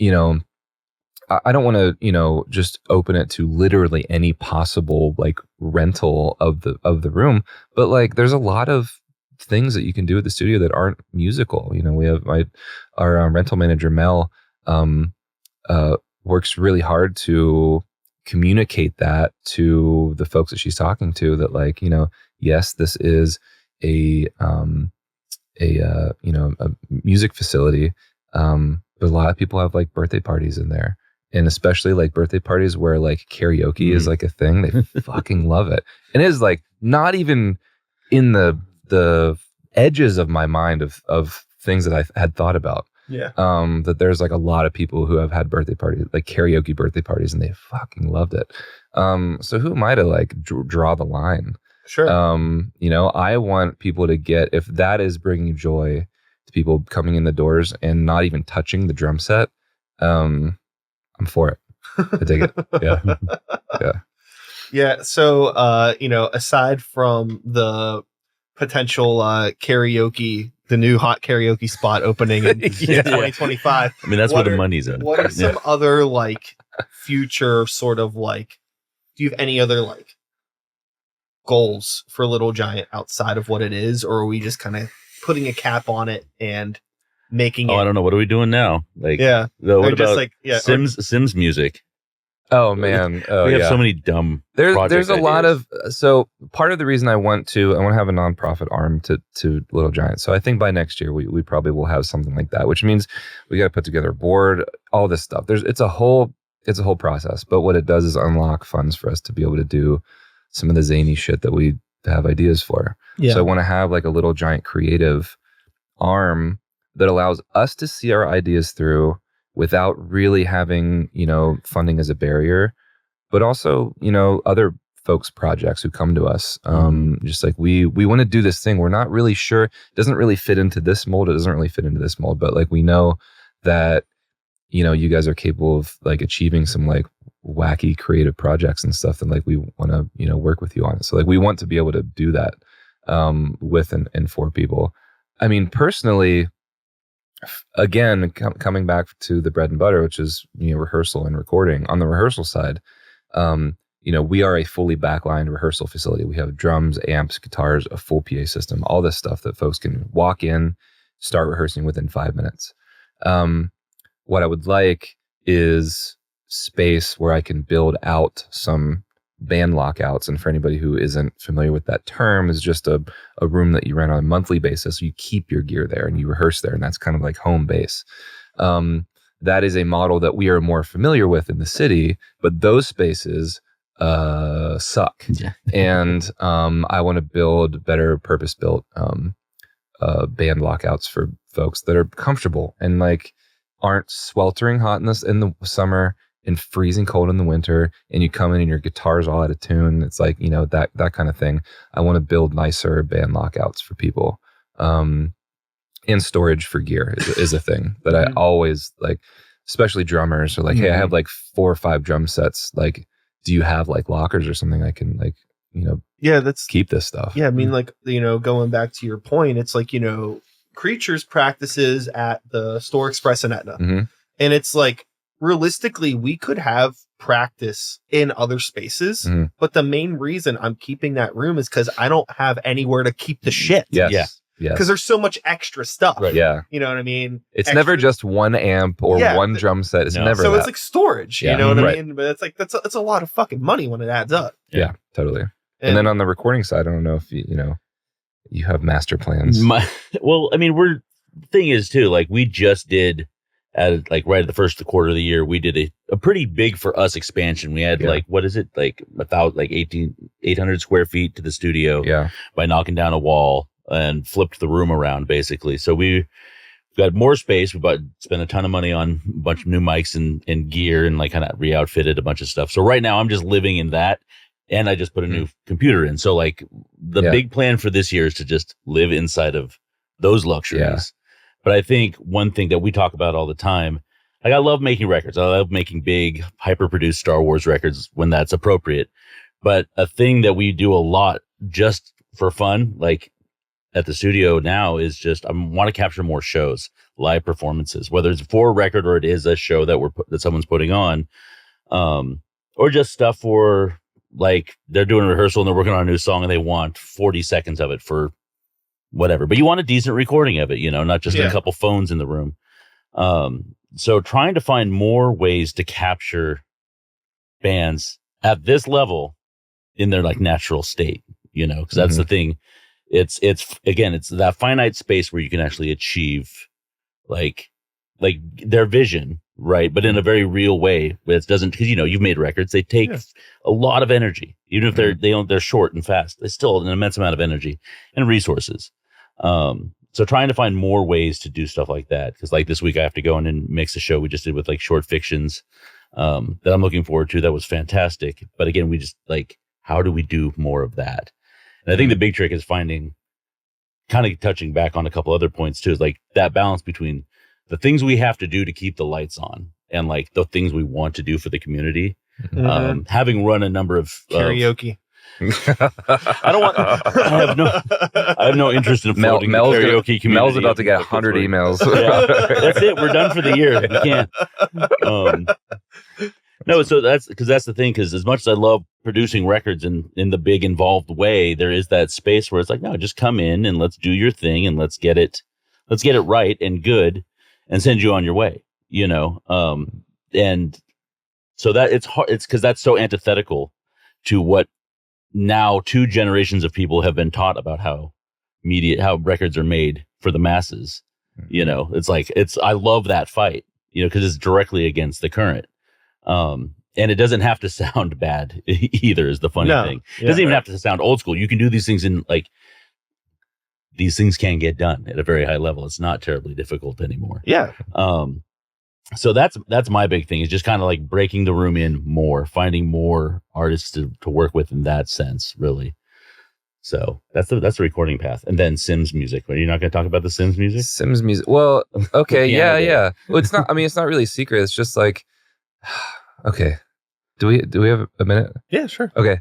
I don't want to, just open it to literally any possible like rental of the room, but like, there's a lot of things that you can do at the studio that aren't musical. We have our rental manager, Mel, works really hard to communicate that to the folks that she's talking to, that like, yes, this is a music facility. But a lot of people have like birthday parties in there, and especially like birthday parties where like karaoke is like a thing, they fucking love it. And it is like not even in the edges of my mind of things that I had thought about. Yeah. That there's like a lot of people who have had birthday parties, like karaoke birthday parties, and they fucking loved it. So who am I to like draw the line? Sure. I want people to get, if that is bringing joy to people coming in the doors and not even touching the drum set, I'm for it. I dig it. Yeah. Yeah. Yeah. So, aside from the potential karaoke, the new hot karaoke spot opening in 2025. I mean, that's where the money's at. What are some other like future sort of like, do you have any other like goals for Little Giant outside of what it is? Or are we just kind of putting a cap on it and making it? I don't know. What are we doing now? Like, yeah. What just about like, Sims music? Oh man, we have so many dumb. There's a lot of, so part of the reason I want to have a nonprofit arm to Little Giant. So I think by next year we probably will have something like that, which means we got to put together a board, all this stuff. It's a whole process. But what it does is unlock funds for us to be able to do some of the zany shit that we have ideas for. Yeah. So I want to have like a Little Giant creative arm that allows us to see our ideas through without really having, funding as a barrier, but also, other folks' projects who come to us. Just like we want to do this thing. We're not really sure. It doesn't really fit into this mold. It doesn't really fit into this mold, but like we know that, you guys are capable of like achieving some like wacky creative projects and stuff. And like we want to, work with you on it. So like we want to be able to do that with and for people. I mean, personally, again, coming back to the bread and butter, which is rehearsal and recording. On the rehearsal side, we are a fully backlined rehearsal facility. We have drums, amps, guitars, a full PA system, all this stuff that folks can walk in, start rehearsing within 5 minutes. What I would like is space where I can build out some band lockouts. And for anybody who isn't familiar with that term, is just a room that you rent on a monthly basis. You keep your gear there and you rehearse there, and that's kind of like home base. That is a model that we are more familiar with in the city, but those spaces suck. Yeah. And I want to build better purpose-built band lockouts for folks that are comfortable and like aren't sweltering hot in the summer and freezing cold in the winter, and you come in and your guitar's all out of tune. It's like, that kind of thing. I want to build nicer band lockouts for people. And storage for gear is a thing that I always like, especially drummers are like, hey, I have like 4 or 5 drum sets. Like, do you have like lockers or something I can like, that's keep this stuff? Yeah. I mean, like, going back to your point, it's like, Creatures practices at the Store Express in Etna. Mm-hmm. And it's like, realistically, we could have practice in other spaces, but the main reason I'm keeping that room is because I don't have anywhere to keep the shit. Yes. Yeah. Yes. Because there's so much extra stuff. Right. Yeah. You know what I mean? It's never just one amp or one drum set. It's never so that. it's like storage. Yeah. You know what Right. I mean? But it's like that's a lot of fucking money when it adds up. Yeah, totally. And then on the recording side, I don't know if you have master plans. Thing is too, like we just did at like right at the first quarter of the year, we did a pretty big for us expansion. We had like, what is it? Like 800 square feet to the studio by knocking down a wall and flipped the room around basically. So we got more space. We spent a ton of money on a bunch of new mics and gear and like kind of re-outfitted a bunch of stuff. So right now I'm just living in that. And I just put a new computer in. So like the big plan for this year is to just live inside of those luxuries. Yeah. But I think one thing that we talk about all the time, like I love making records. I love making big, hyper-produced Star Wars records when that's appropriate. But a thing that we do a lot just for fun, like at the studio now, is just I want to capture more shows, live performances, whether it's for a record or it is a show that someone's putting on, or just stuff for like they're doing a rehearsal and they're working on a new song and they want 40 seconds of it for whatever, but you want a decent recording of it, not just a couple phones in the room. So trying to find more ways to capture bands at this level in their like natural state, because that's the thing. It's that finite space where you can actually achieve like their vision, right? But in a very real way, it doesn't, because you've made records. They take a lot of energy, even if they're short and fast. They still an immense amount of energy and resources. So trying to find more ways to do stuff like that, because like this week I have to go in and mix a show we just did with like short fictions that I'm looking forward to. That was fantastic. But again, we just like, how do we do more of that? And I think the big trick is finding, kind of touching back on a couple other points too, is like that balance between the things we have to do to keep the lights on and like the things we want to do for the community. Having run a number of karaoke. I don't want. I have no interest in floating the karaoke community. Mel's about to get 100 emails. That's it. We're done for the year. We can't. No, so that's the thing. Because as much as I love producing records in the big involved way, there is that space where it's like, no, just come in and let's do your thing and let's get it right and good, and send you on your way. And so that it's hard. It's because that's so antithetical to what now 2 generations of people have been taught about how records are made for the masses. It's like, I love that fight, because it's directly against the current. And it doesn't have to sound bad either, is the funny thing. It doesn't even have to sound old school. You can do these things these things can get done at a very high level. It's not terribly difficult anymore. Yeah. So that's my big thing, is just kind of like breaking the room in more, finding more artists to work with in that sense, really. So that's the recording path. And then Sims music. Are you not going to talk about the Sims music? Sims music. Well, okay. yeah. Well, it's not really a secret. It's just like, okay. Do we have a minute? Yeah, sure. Okay.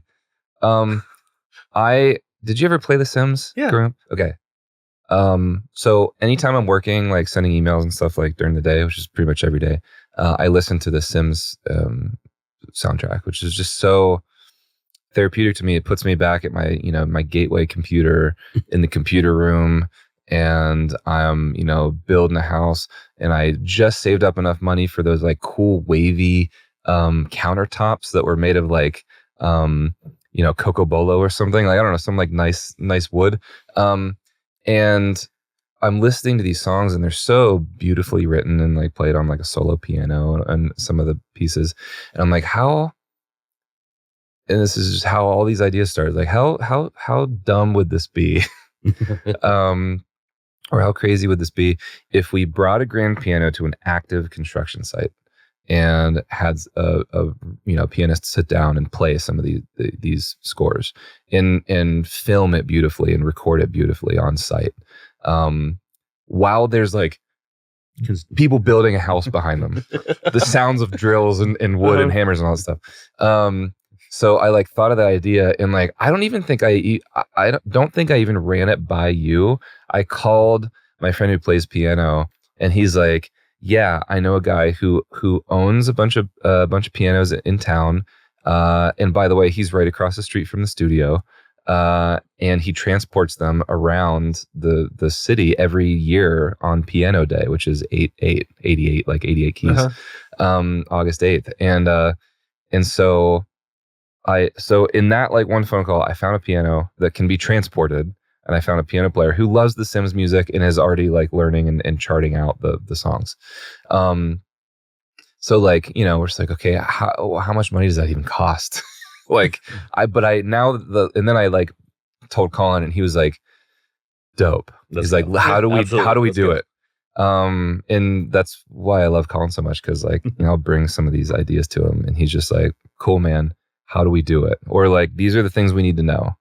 Did you ever play The Sims? Yeah. Growing up? Okay. So anytime I'm working, like sending emails and stuff like during the day, which is pretty much every day, I listen to the Sims soundtrack, which is just so therapeutic to me. It puts me back at my, my gateway computer in the computer room, and I'm, building a house, and I just saved up enough money for those like cool wavy countertops that were made of like cocobolo or something, like I don't know, some like nice wood. And I'm listening to these songs, and they're so beautifully written and like played on like a solo piano and some of the pieces. And I'm like, and this is just how all these ideas started. Like how dumb would this be? Or how crazy would this be if we brought a grand piano to an active construction site and had a pianist sit down and play some of these scores and film it beautifully and record it beautifully on site, while there's like people building a house behind them, the sounds of drills and wood and hammers and all that stuff. So I like thought of that idea, and like I don't think I even ran it by you. I called my friend who plays piano, and he's like, yeah, I know a guy who owns a bunch of pianos in town. And by the way, he's right across the street from the studio. And he transports them around the city every year on Piano Day, which is 88, like 88 keys, August 8th. And so in that like one phone call, I found a piano that can be transported. And I found a piano player who loves the Sims music and is already like learning and charting out the songs. So like, we're just like, okay, how much money does that even cost? And then I like told Colin, and he was like, dope. He's like, how do we do it? And that's why I love Colin so much. Cause like, I'll bring some of these ideas to him, and he's just like, cool, man. How do we do it? Or like, these are the things we need to know.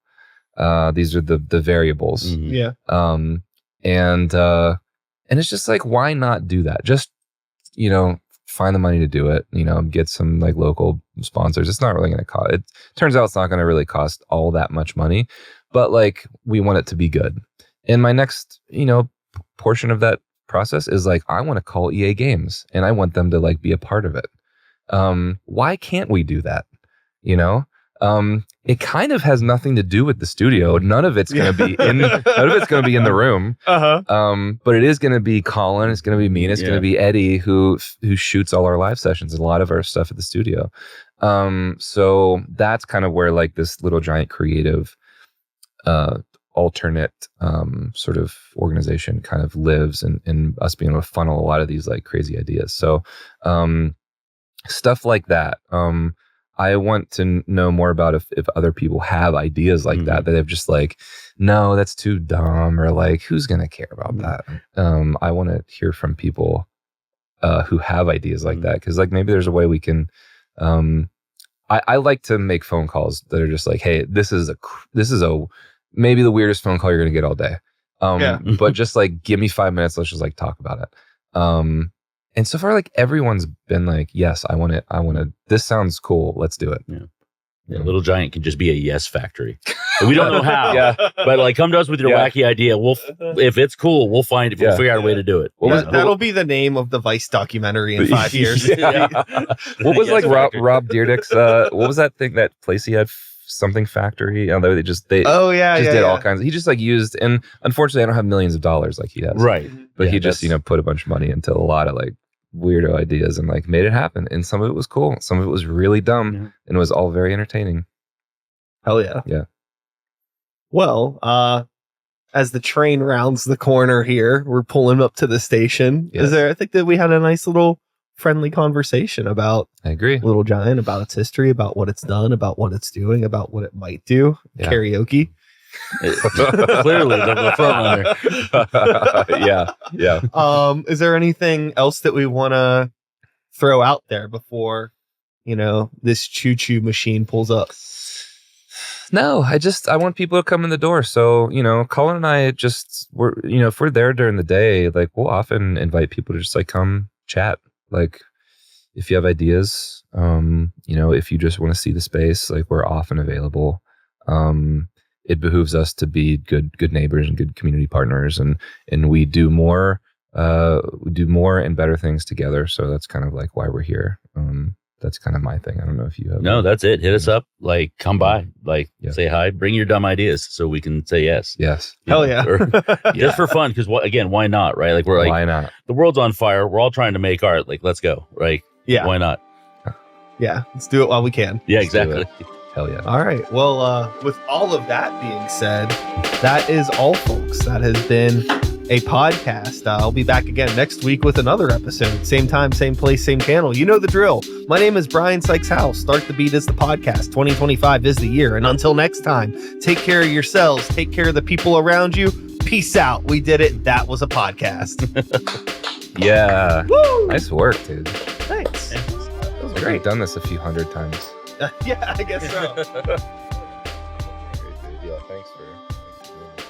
These are the variables. Mm-hmm. Yeah. And it's just like, why not do that? Just, find the money to do it, get some like local sponsors. It's not really going to cost, it turns out it's not going to really cost all that much money, but like we want it to be good. And my next, portion of that process is like, I want to call EA Games, and I want them to like be a part of it. Why can't we do that? It kind of has nothing to do with the studio. None of it's going to be in the room. But it is going to be Colin. It's going to be me. And it's going to be Eddie who shoots all our live sessions and a lot of our stuff at the studio. So that's kind of where like this Little Giant creative alternate sort of organization kind of lives in us being able to funnel a lot of these like crazy ideas. So stuff like that. I want to know more about if other people have ideas like that they've just like, no, that's too dumb, or like, who's going to care about that? I want to hear from people who have ideas like that. Cause like maybe there's a way we can, I like to make phone calls that are just like, hey, this is a maybe the weirdest phone call you're going to get all day. But just like, give me 5 minutes. Let's just like talk about it. And so far, like everyone's been like, yes, I want to, this sounds cool. Let's do it. Yeah, Little Giant can just be a yes factory. We don't know how, Yeah. but like come to us with your wacky idea. If it's cool, we'll figure out a way to do it. That'll be the name of the Vice documentary in 5 years. What was like Rob Dyrdek's, what was that thing, that place he had, something factory? Although they just did all kinds. He just like used, and unfortunately I don't have millions of dollars like he has. Right. But he just, put a bunch of money into a lot of like weirdo ideas and like made it happen. And some of it was cool. Some of it was really dumb and it was all very entertaining. Hell yeah. Yeah. Well, as the train rounds the corner here, we're pulling up to the station. Yes. I think that we had a nice little friendly conversation about I agree. Little Giant, about its history, about what it's done, about what it's doing, about what it might do. Yeah. Karaoke. Clearly the front runner. Yeah. Is there anything else that we want to throw out there before, this choo-choo machine pulls up? No, I want people to come in the door. So, Colin and I if we're there during the day, like we'll often invite people to just like come chat. Like if you have ideas, if you just want to see the space, like we're often available. It behooves us to be good neighbors and good community partners, and we do more and better things together. So that's kind of like why we're here. That's kind of my thing. I don't know if you have. No, that's it. Hit us up. Like, come by. Like, say hi. Bring your dumb ideas so we can say yes. Yes. Hell yeah. Just for fun. Because again, why not? Right? Like we're like, why not? The world's on fire. We're all trying to make art. Like, let's go. Right? Yeah. Why not? Yeah. Let's do it while we can. Yeah, Let's do exactly. it. Hell yeah. All right. Well, with all of that being said, that is all, folks. That has been a podcast. I'll be back again next week with another episode. Same time, same place, same channel. You know the drill. My name is Brian Sykes House. Start the Beat is the podcast. 2025 is the year. And until next time, take care of yourselves. Take care of the people around you. Peace out. We did it. That was a podcast. Yeah. Woo! Nice work, dude. Thanks. That was I've great. done this a few hundred times. Yeah, I guess so. Great, dude. Yeah, thanks for doing this.